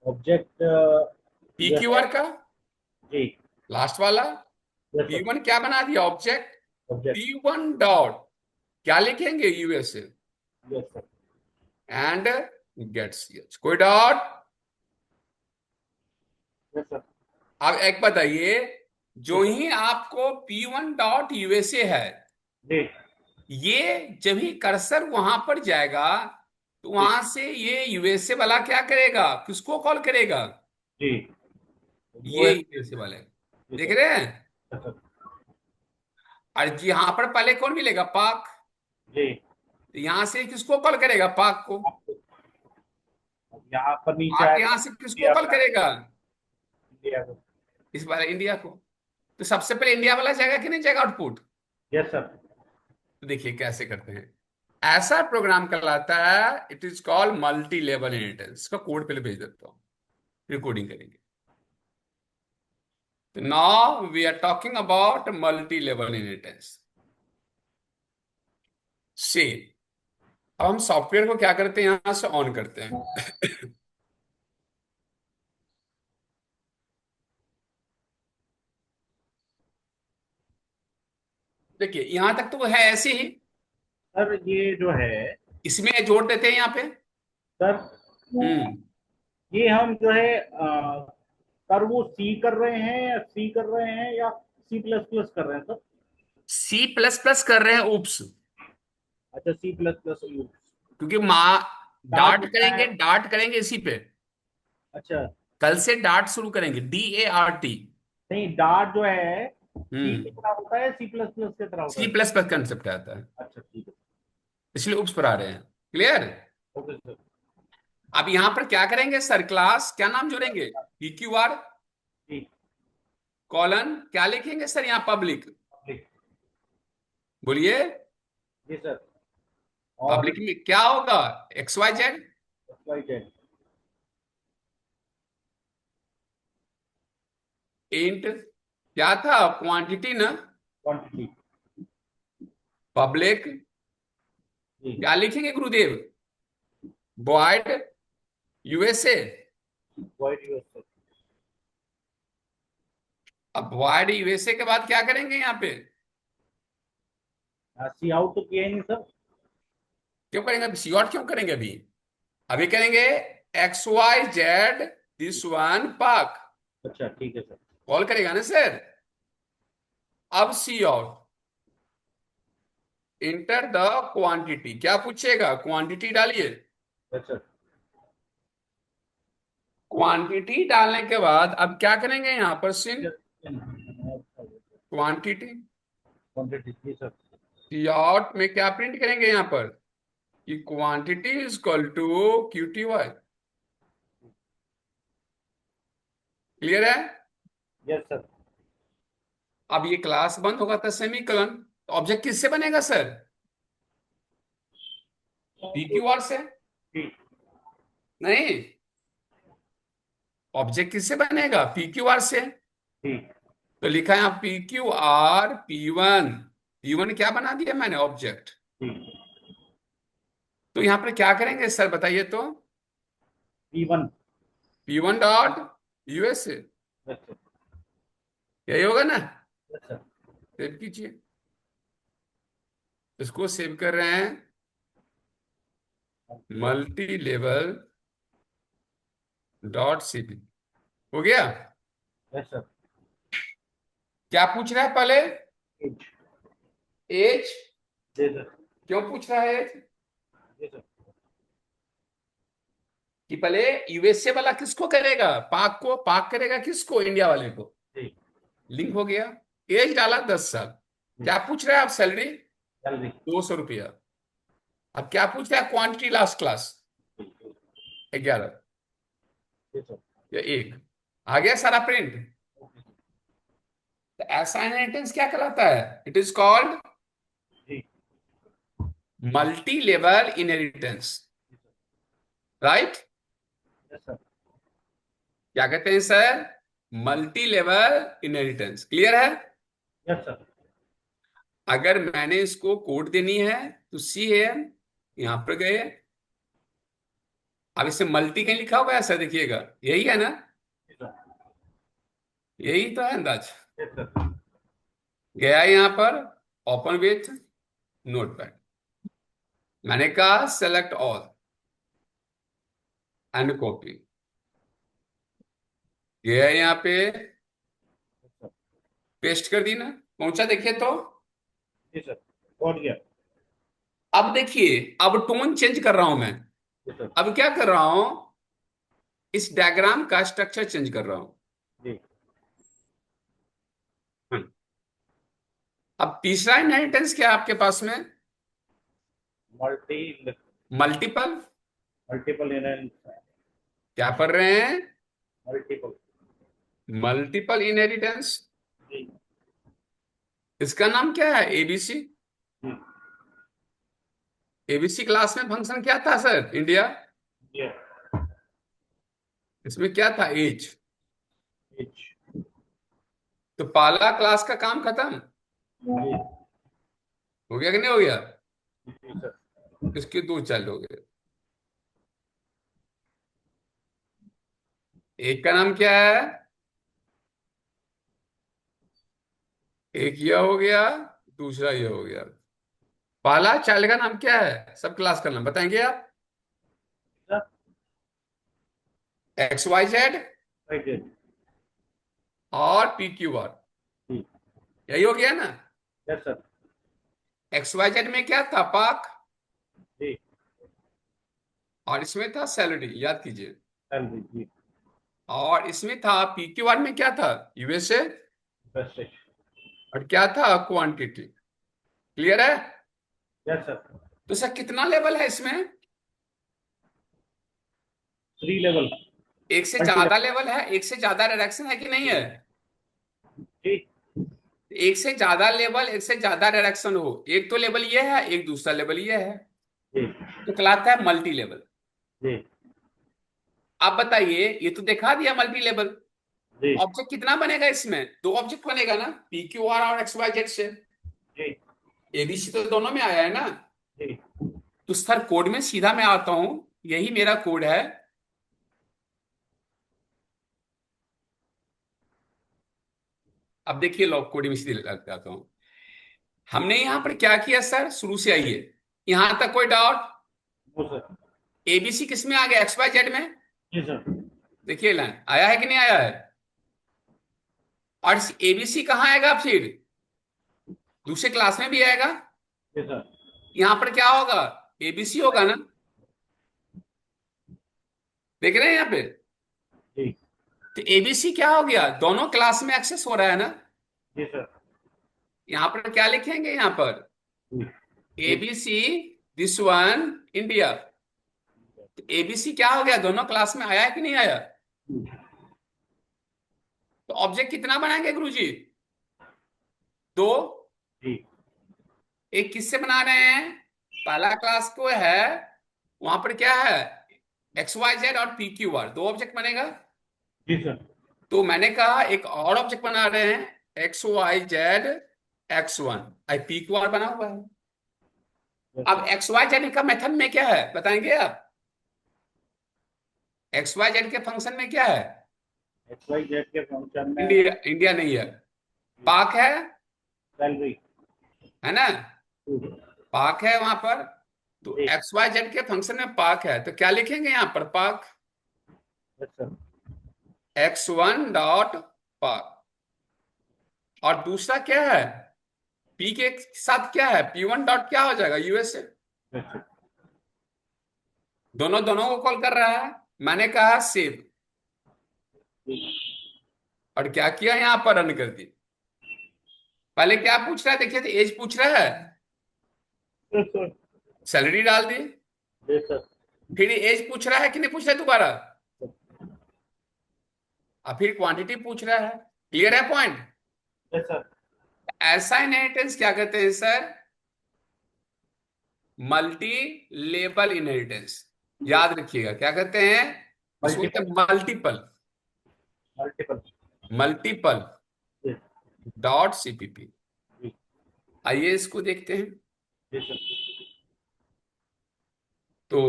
ऑब्जेक्ट पी जो क्यू है। आर का जी। लास्ट वाला। Yes P sir. वन क्या बना दिया? Object. Object. P one dot क्या लिखेंगे? USA yes sir. And gets. कोई डॉट? Yes sir. अब एक बताइए, जी जो सर। ही आपको पी वन डॉट यूएसए है, जी। ये जब ही कर्सर वहां पर जाएगा, तो जी। वहां से ये यूएसए वाला क्या करेगा? किसको कॉल करेगा? जी। ये यूएस। यूएसए वाले। जी देख सर। रहे हैं? Yes sir. और यहां पर पहले कौन मिलेगा? पाक। जी। तो यहां से किसको कॉल करेगा? पाक को। आपको अब यहाँ पर नीचे पाक आएगा यहां से किसको इंडिया कॉल पर आएगा। करेगा? इंडिया को। इस बार इंडिया को। तो सबसे पहले इंडिया वाला जाएगा कि नहीं जाएगा आउटपुट? Yes sir. तो देखिए कैसे करते हैं। ऐसा प्रोग्राम कहलाता है, it is called multi level inheritance. इसका कोड पहले भेज देता हूँ, रिकॉर्डिंग करेंगे। तो now we are talking about multi level inheritance से। अब हम सॉफ्टवेयर को क्या करते हैं? यहां से ऑन करते हैं। देखिए यहां तक तो वो है ऐसे ही। सर ये जो है। इसमें जोड़ देते हैं यहाँ पे। सर हम्म। ये हम जो है सर वो सी कर रहे हैं या सी कर रहे हैं या सी प्लस प्लस कर रहे हैं सर? सी प्लस प्लस कर रहे हैं। उप्स। अच्छा सी प्लस प्लस यूज। क्योंकि माँ डार्ट डार्ट होता है। करेंगे, डार्ट करेंगे इसी पे। अच्छा। कल से डार्ट शुरू करेंगे, DART। नहीं डार्ट जो है सी की हम्म। तरह होता है सी प्लस प्लस की तरह होता सी है सर? प्लस प्लस कंसेप्ट आता है, अच्छा ठीक है। इसलिए उप्स पर आ रहे हैं। क्लियर? Okay sir. अब यहां पर क्या करेंगे सर? क्लास क्या नाम जोड़ेंगे? PQR जी। कॉलन क्या लिखेंगे सर यहाँ? पब्लिक। ठीक। बोलिए। जी सर। और पब्लिक में क्या होगा? XYZ। Y Z. इंट क्या था? क्वांटिटी ना? क्वांटिटी। पब्लिक। जी। क्या लिखेंगे गुरुदेव? Void USA. Void USA. अब बॉयड यूएसए के बाद क्या करेंगे यहाँ पे? सी आउट तो किया ही नहीं सर। क्यों करेंगे अभी? सी आउट क्यों करेंगे अभी? अभी करेंगे X Y Z this one पाक। अच्छा ठीक है सर। कॉल करेगा ना सर? अब सी आउट, इंटर द क्वांटिटी। क्या पूछेगा? क्वांटिटी डालिए। Yes sir. क्वांटिटी डालने के बाद अब क्या करेंगे यहाँ पर? Cin quantity. क्वांटिटी जी सर। सी आउट में क्या प्रिंट करेंगे यहाँ पर? कि quantity is equal to QT Y. Clear है? Yes sir. अब ये क्लास बंद होगा तो सेमीकलन, तो ऑब्जेक्ट किससे बनेगा सर? पी क्यू आर से? ठीक। नहीं, ऑब्जेक्ट किससे बनेगा? पी क्यू आर से। ठीक। तो लिखा है P Q are P1। P1 क्या बना दिया मैंने? ऑब्जेक्ट। ठीक। तो यहां पर क्या करेंगे सर बताइए तो? P1। P1 dot USA. Yes sir. यही होगा ना? Yes sir. सेव कीजिए। इसको सेव कर रहे हैं। Multi level dot CP. हो गया? Yes sir. क्या पूछ रहा है पहले? एज। एज। जी सर। क्यों पूछ रहा है एज? जी सर। कि पहले यूएसए वाला किसको करेगा? पाक को। पाक करेगा किसको? इंडिया वाले को। जी। लिंक हो गया। एज डाला 10 साल। जी। क्या पूछ रहा है? आप सैलरी जल्दी। 200 रुपया। अब क्या पूछ रहा है? क्वांटिटी लास्ट क्लास जी जी। 11 जी सर। या 1। आ गया सारा प्रिंट। Okay sir. तो ऐसा इनहेरिटेंस क्या कहलाता है? इट इज कॉल्ड जी। Multi level inheritance. जी सर। राइट? Yes sir. क्या कहते हैं sir? Multi level inheritance. Clear है? Yes sir. अगर मैंने इसको कोड देनी है तो सी है, यहां पर गए। अब इसे मल्टी कहीं लिखा हुआ है सर? देखिएगा, यही है ना? जी सर। यही तो है अंदाज। Yes sir. गया यहां पर, ओपन विथ नोटपैड। मैंने कहा सेलेक्ट ऑल एंड कॉपी। गया यहाँ पे, यस सर। पेस्ट कर दी ना? पहुंचा? देखिए तो। जी सर। पहुंच गया। अब देखिए, अब टोन चेंज कर रहा हूं मैं। जी सर। अब क्या कर रहा हूं? इस डायग्राम का स्ट्रक्चर चेंज कर रहा हूं। जी। हम्म। अब तीसरा इनहेरिटेंस क्या है आपके पास में? मल्टी। मल्टीपल। Multiple inheritance. क्या पढ़ रहे हैं? मल्टीपल। Multiple inheritance. जी। इसका नाम क्या है? एबीसी। जी। एबीसी क्लास में फंक्शन क्या था सर? इंडिया। जी। इसमें क्या था? एज। एच। तो पहला क्लास का काम खत्म। जी। हो गया कि नहीं हो गया? जी सर। इसके दो चाइल्ड हो गए। एक का नाम क्या है? एक यह हो गया, दूसरा यह हो गया। पहला चाइल्ड का नाम क्या है? सब क्लास का नाम बताएंगे आप? Sir. X Y Z right है। और पी क्यू आर। जी। यही हो गया ना? Yes sir. X Y Z में क्या था? पाक। जी। और इसमें था सैलरी, याद कीजिए। सैलरी जी। और इसमें था पी क्यू आर में क्या था? यूएसए। प्रेस्टेज। और क्या था? क्वांटिटी। क्लियर है? Yes sir. तो सर कितना लेवल है इसमें? 3 लेवल। एक से मल्टी ज्यादा लेवल। लेवल है? एक से ज्यादा डायरेक्शन है कि नहीं है? जी। एक से ज्यादा लेवल, एक से ज्यादा डायरेक्शन हो। एक तो लेवल ये है, एक दूसरा लेवल ये है। जी। तो कहलाता है मल्टी लेवल। जी। आप बताइए, ये तो दिखा दिया मल्टी लेवल। जी ऑब्जेक्ट कितना बनेगा इसमें? दो ऑब्जेक्ट बनेगा ना, पी क्यू आर और एक्स वाई जेड से। जी एबीसी तो दोनों में आया है ना। जी तो सर कोड में सीधा मैं आता हूं, यही मेरा कोड है। अब देखिए लॉग कोड में सीधे लगाता हूं। हमने यहां पर क्या किया सर, शुरू से आइए, यहां तक कोई डाउट? No sir. एबीसी किस में आ गया? एक्स वाई जेड में। जी सर। देखिए लाइन आया है कि नहीं आया है? और एबीसी कहाँ आएगा फिर? दूसरे क्लास में भी आएगा। जी सर। यहां पर क्या होगा? एबीसी होगा ना। देख रहे हैं यहाँ पे? जी तो एबीसी क्या हो गया, दोनों क्लास में एक्सेस हो रहा है ना। जी सर। यहां पर क्या लिखेंगे, यहां पर जी जी एबीसी दिस वन इंडिया। तो एबीसी क्या हो गया, दोनों क्लास में आया है कि नहीं आया? तो ऑब्जेक्ट कितना बनाएंगे गुरुजी? दो। जी एक किससे बना रहे हैं? पहला क्लास को है, वहां पर क्या है, एक्स वाई जेड और पी क्यू आर, दो ऑब्जेक्ट बनेगा। जी सर। तो मैंने कहा एक और ऑब्जेक्ट बना रहे हैं, X Y Z X one, I P Q R बना हुआ है। यस अब सर। एक्स वाई जेड का मेथड में क्या है बताएंगे आप? एक्स वाई जेड के फंक्शन में क्या है? एक्स वाई जेड के फंक्शन में इंडिया, इंडिया नहीं है, पाक है सैलरी। है ना, जी पाक है वहां पर। तो एक्स वाई जेड के फंक्शन में पाक है, तो क्या लिखेंगे यहां पर? पाक yes sir. X one dot पाक। और दूसरा क्या है, पी के साथ क्या है, पी वन डॉट क्या हो जाएगा, यूएसए। Yes sir. दोनों दोनों को कॉल कर रहा है। मैंने कहा सेव, और क्या किया, यहां पर रन कर दी। पहले क्या पूछ रहा है देखिए, तो एज पूछ रहा है, यस सर। सैलरी डाल दी। Yes sir. फिर एज पूछ रहा है कि नहीं पूछ रहा है दोबारा, और फिर क्वांटिटी पूछ रहा है। क्लियर है पॉइंट? Yes sir. ऐसा इनहेरिटेंस क्या कहते हैं सर? Multi label inheritance. याद रखिएगा क्या कहते हैं इसको, कहते मल्टीपल। हैं multiple. Multiple. Multiple yes. Dot CPP. जी आइए इसको देखते हैं। जी सर। तो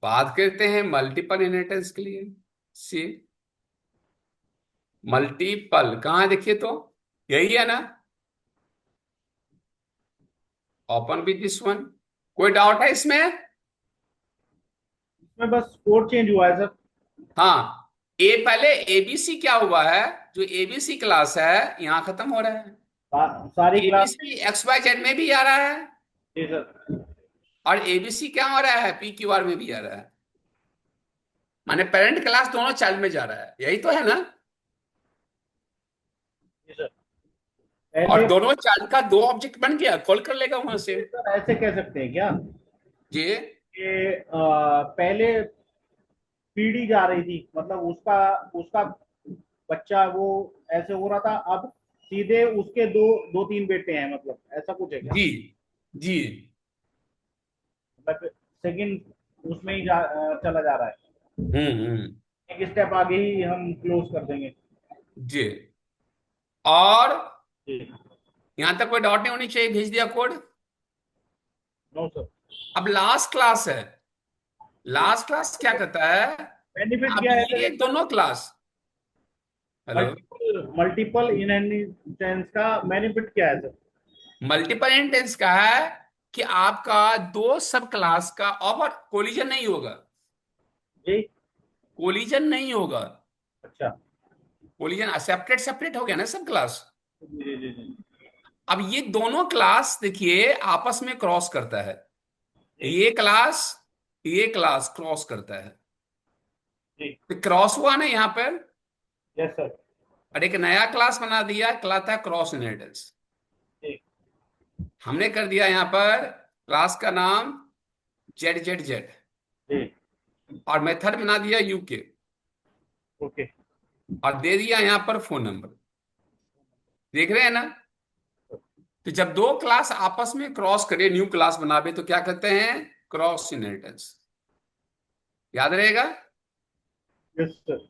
बात करते हैं मल्टीपल इनहेरिटेंस के लिए। सी मल्टीपल कहाँ, देखिए तो यही है ना, ओपन विद दिस वन। कोई डाउट है इसमें? इसमें बस कोड चेंज हुआ है सर। हाँ, ए पहले एबीसी क्या हुआ है, जो एबीसी क्लास है यहां खत्म हो रहा है। सारी class. ABC X Y Z में भी आ रहा है, जी सर। और एबीसी क्या हो रहा है, पी क्यू आर में भी आ रहा है। माने पेरेंट क्लास दोनों चाइल्ड में जा रहा है, यही तो है ना। जी सर। और पहले दोनों चाइल्ड का दो ऑब्जेक्ट बन गया, कॉल कर लेगा वहां से। सर ऐसे कह सकते हैं क्या जी कि पहले पीढ़ी जा रही थी, मतलब उसका उसका बच्चा वो ऐसे हो रहा था, अब सीधे उसके दो दो तीन बेटे हैं, मतलब ऐसा कुछ है क्या? जी जी। मतलब सेकंड उसमें ही चला जा रहा है। हम्म। एक स्टेप आगे ही हम क्लोज कर देंगे। जी। और जी। यहां तक कोई डाउट नहीं होनी चाहिए, भेज दिया कोड। No sir. अब लास्ट क्लास है, जी। लास्ट क्लास क्या कहता है, बेनिफिट अब क्या है सर ये इसका? दोनों class, hello, multiple multiple inheritance का बेनिफिट क्या है सर? मल्टीपल इंटेंस का है कि आपका दो सब क्लास का ओवर कोलिजन नहीं होगा। जी। कोलिजन नहीं होगा। अच्छा। कोलिजन सेपरेट सेपरेट हो गया ना सब क्लास। जी जी जी अब ये दोनों क्लास देखिए आपस में क्रॉस करता है, जी ये क्लास क्रॉस करता है। जी। तो क्रॉस हुआ ना यहाँ पर, यस सर। और एक नया क्लास बना दिया, क्लास था क्रॉस इनहेरिटेंस। जी हमने कर दिया यहाँ पर क्लास का नाम जेड जेड जेड, जी। और मेथड बना दिया यूके, ओके। और दे दिया यहाँ पर फोन नंबर। देख रहे हैं ना? तो जब दो क्लास आपस में क्रॉस करे, न्यू क्लास बनावे, तो क्या कहते हैं, क्रॉस इनहेरिटेंस। याद रहेगा। Yes sir.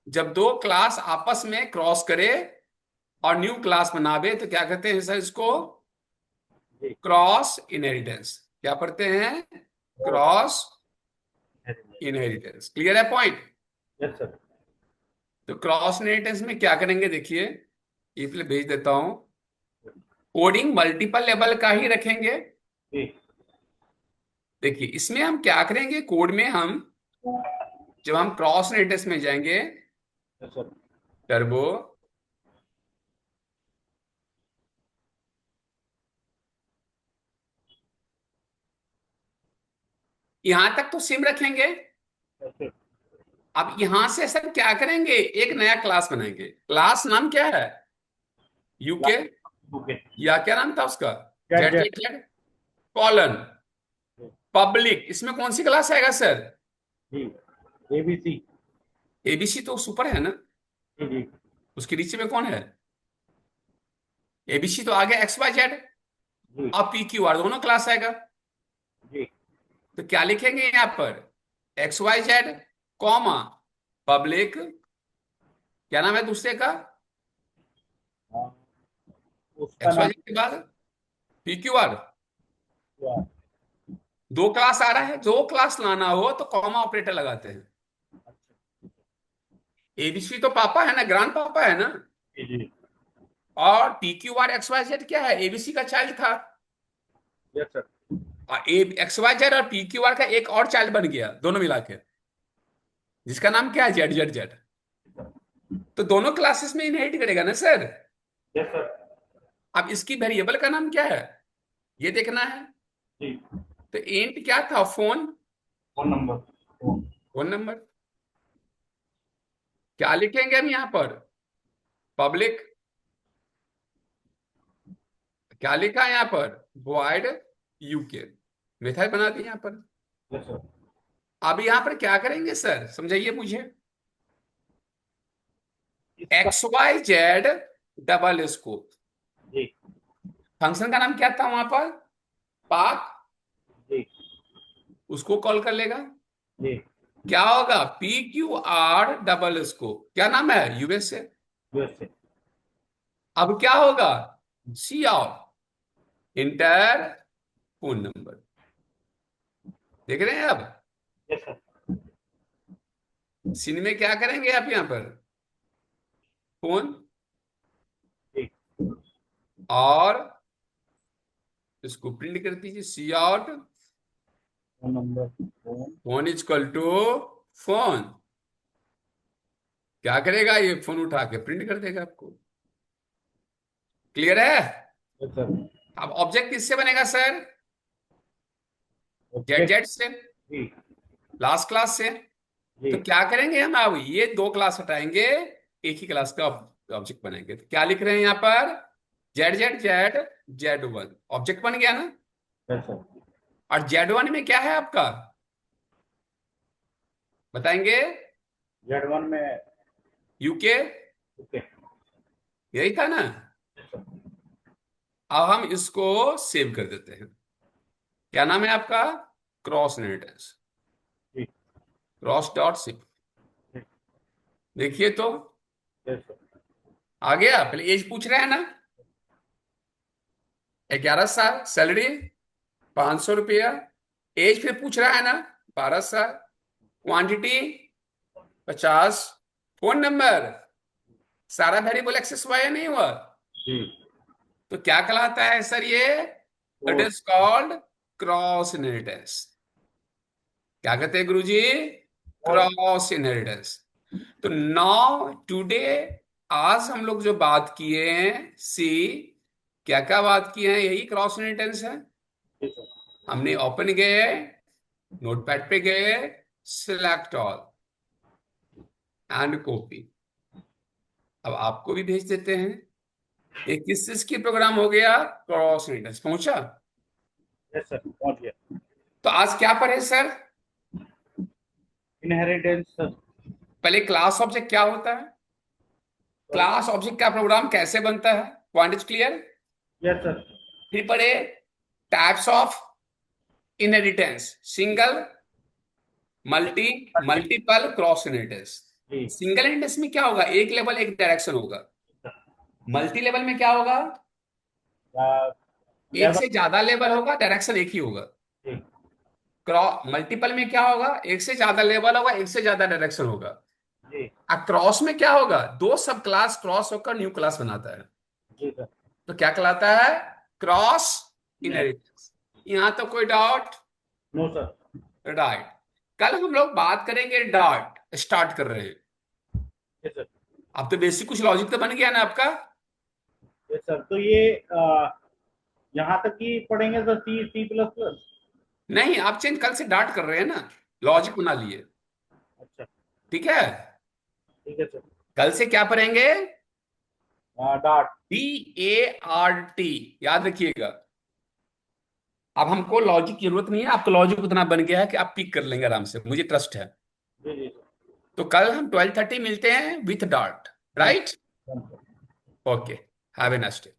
जब दो क्लास आपस में क्रॉस करे और न्यू क्लास बनावे तो क्या कहते हैं सर इसको? जी। Cross inheritance. क्या पढ़ते हैं? Cross inheritance. क्लियर है पॉइंट? Yes sir. तो क्रॉस इनहेरिटेंस में क्या करेंगे देखिए, ये पहले भेज देता हूं। कोडिंग मल्टीपल लेवल का ही रखेंगे। जी। देखिए इसमें हम क्या करेंगे, कोड में हम जब हम क्रॉस इनहेरिटेंस में जाएंगे, यस सर। टर्बो, यहां तक तो सेम रखेंगे। Yes sir. अब यहां से सर क्या करेंगे, एक नया क्लास बनाएंगे। क्लास नाम क्या है? यूके। ओके। या क्या नाम था उसका? Z Z Z. Z Z colon public. इसमें कौन सी क्लास आएगा सर? जी। ABC। एबीसी तो सुपर है ना, जी जी। उसके नीचे में कौन है? एबीसी तो आ गया एक्स वाई जेड। जी अब पी क्यू आर दोनों क्लास आएगा। जी। तो क्या लिखेंगे यहां पर? X Y Z comma public, क्या नाम है दूसरे का? हाँ, उसका एक्स वाई नाम जेड के बाद पी क्यू आर। क्या है? दो क्लास आ रहा है, दो क्लास लाना हो तो कॉमा ऑपरेटर लगाते हैं। एबीसी तो पापा है ना, ग्रांड पापा है ना। जी जी। और P Q R X Y Z क्या है? एबीसी का चाइल्ड था। Yes sir. और एक्स वाई जेड और पी क्यू आर का एक और चाइल्ड बन गया दोनों मिला के, जिसका नाम क्या है? Z Z Z. तो दोनों क्लासेस में इनहेरिट करेगा ना सर। Yes sir. अब इसकी वेरिएबल का नाम क्या है, ये देखना है। जी। तो इंट क्या था? Phone. Phone number. Phone. Phone number. क्या लिखेंगे हम यहां पर? पब्लिक। क्या लिखा है यहां पर? Void UK. मेथड बना दी यहां पर। Yes sir. अब यहां पर क्या करेंगे सर, समझाइए मुझे। इसका। X Y Z double scope. जी फंक्शन का नाम क्या था वहां पर? पाथ। जी उसको कॉल कर लेगा। जी। क्या होगा? P Q are double scope. क्या नाम है? यूएसए। यूएसए। अब क्या होगा? C out inter phone number. देख रहे हैं अब? Yes sir. सीन में क्या करेंगे आप यहां पर? फोन। जी। और इसको प्रिंट कर दीजिए, C out phone number. Phone. Phone is equal to phone. क्या करेगा ये? फोन उठा के प्रिंट कर देगा आपको। क्लियर है? Yes sir. अब ऑब्जेक्ट किससे बनेगा सर? Z object. जेड से, जी लास्ट क्लास से। जी। तो क्या करेंगे हम, अब ये दो क्लास हटाएंगे, एक ही क्लास का ऑब्जेक्ट बनाएंगे। तो क्या लिख रहे हैं यहाँ पर? Z Z Z Z one object बन गया ना। Yes sir. और जेड वन में क्या है आपका, बताएंगे? Z1 में। यूके। ओके। यही था ना। अब हम इसको सेव कर देते हैं। क्या नाम है आपका? Cross inheritance. जी। Cross dot save. देखिए तो यस सर। आ गया। पहले एज पूछ रहा है ना, 11 साल, सैलरी 500 रुपया। एज फिर पूछ रहा है ना, 12 साल। क्वांटिटी 50। फोन नंबर सारा वेरिएबल एक्सेस हुआ या नहीं हुआ? जी। तो क्या कहलाता है सर ये? It four. Is called cross inheritance. क्या कहते हैं गुरुजी? और। Cross inheritance. तो नाउ टुडे, आज हम लोग जो बात किए हैं, सी, क्या क्या बात किए हैं, यही क्रॉस इनहेरिटेंस है। जी सर। हमने ओपन गए, नोटपैड पे गए, सिलेक्ट ऑल एंड कॉपी। अब आपको भी भेज देते हैं। ये किस चीज की प्रोग्राम हो गया? क्रॉस इनहेरिटेंस पहुंचा। यस सर, पहुंच गया। तो आज क्या पढ़े सर? Inheritance sir. पहले क्लास ऑब्जेक्ट क्या होता है, क्लास ऑब्जेक्ट का प्रोग्राम कैसे बनता है, point is clear. Yes sir. फिर पढ़े types of inheritance, single, multi, multiple, cross inheritance. जी सिंगल इंडेक्स में क्या होगा, एक लेवल एक डायरेक्शन होगा। मल्टी लेवल में क्या होगा, एक लेवल। से ज्यादा लेवल होगा, डायरेक्शन एक ही होगा। जी क्रॉस मल्टीपल में क्या होगा, एक से ज्यादा लेवल होगा, एक से ज्यादा डायरेक्शन होगा। जी और क्रॉस में क्या होगा, दो सब क्लास क्रॉस होकर न्यू क्लास बनाता है। जी सर। तो क्या कहलाता है, क्रॉस नेट। इनहेरिटेंस। यहां तो कोई डाउट, नो सर। राइट। कल हम लोग बात करेंगे डॉट, स्टार्ट कर रहे हैं। Yes sir. अब तो बेसिक कुछ लॉजिक तो बन गया ना आपका। यस सर, तो ये यहाँ तक ही पढ़ेंगे सर, सी सी प्लस प्लस। नहीं, आप चेंज कल से डॉट कर रहे हैं ना, लॉजिक बना लिए। अच्छा। ठीक है, ठीक है सर। कल से क्या पढ़ेंगे, डॉट। DART, याद रखिएगा। अब हमको लॉजिक की जरूरत नहीं है, आपका लॉजिक उतना बन गया है कि आप पिक कर लेंगे आराम से, मुझे ट्रस्ट है। जी जी सर। तो कल हम 12:30 मिलते हैं with dot, done. Right. Done sir. Okay, have a nice day.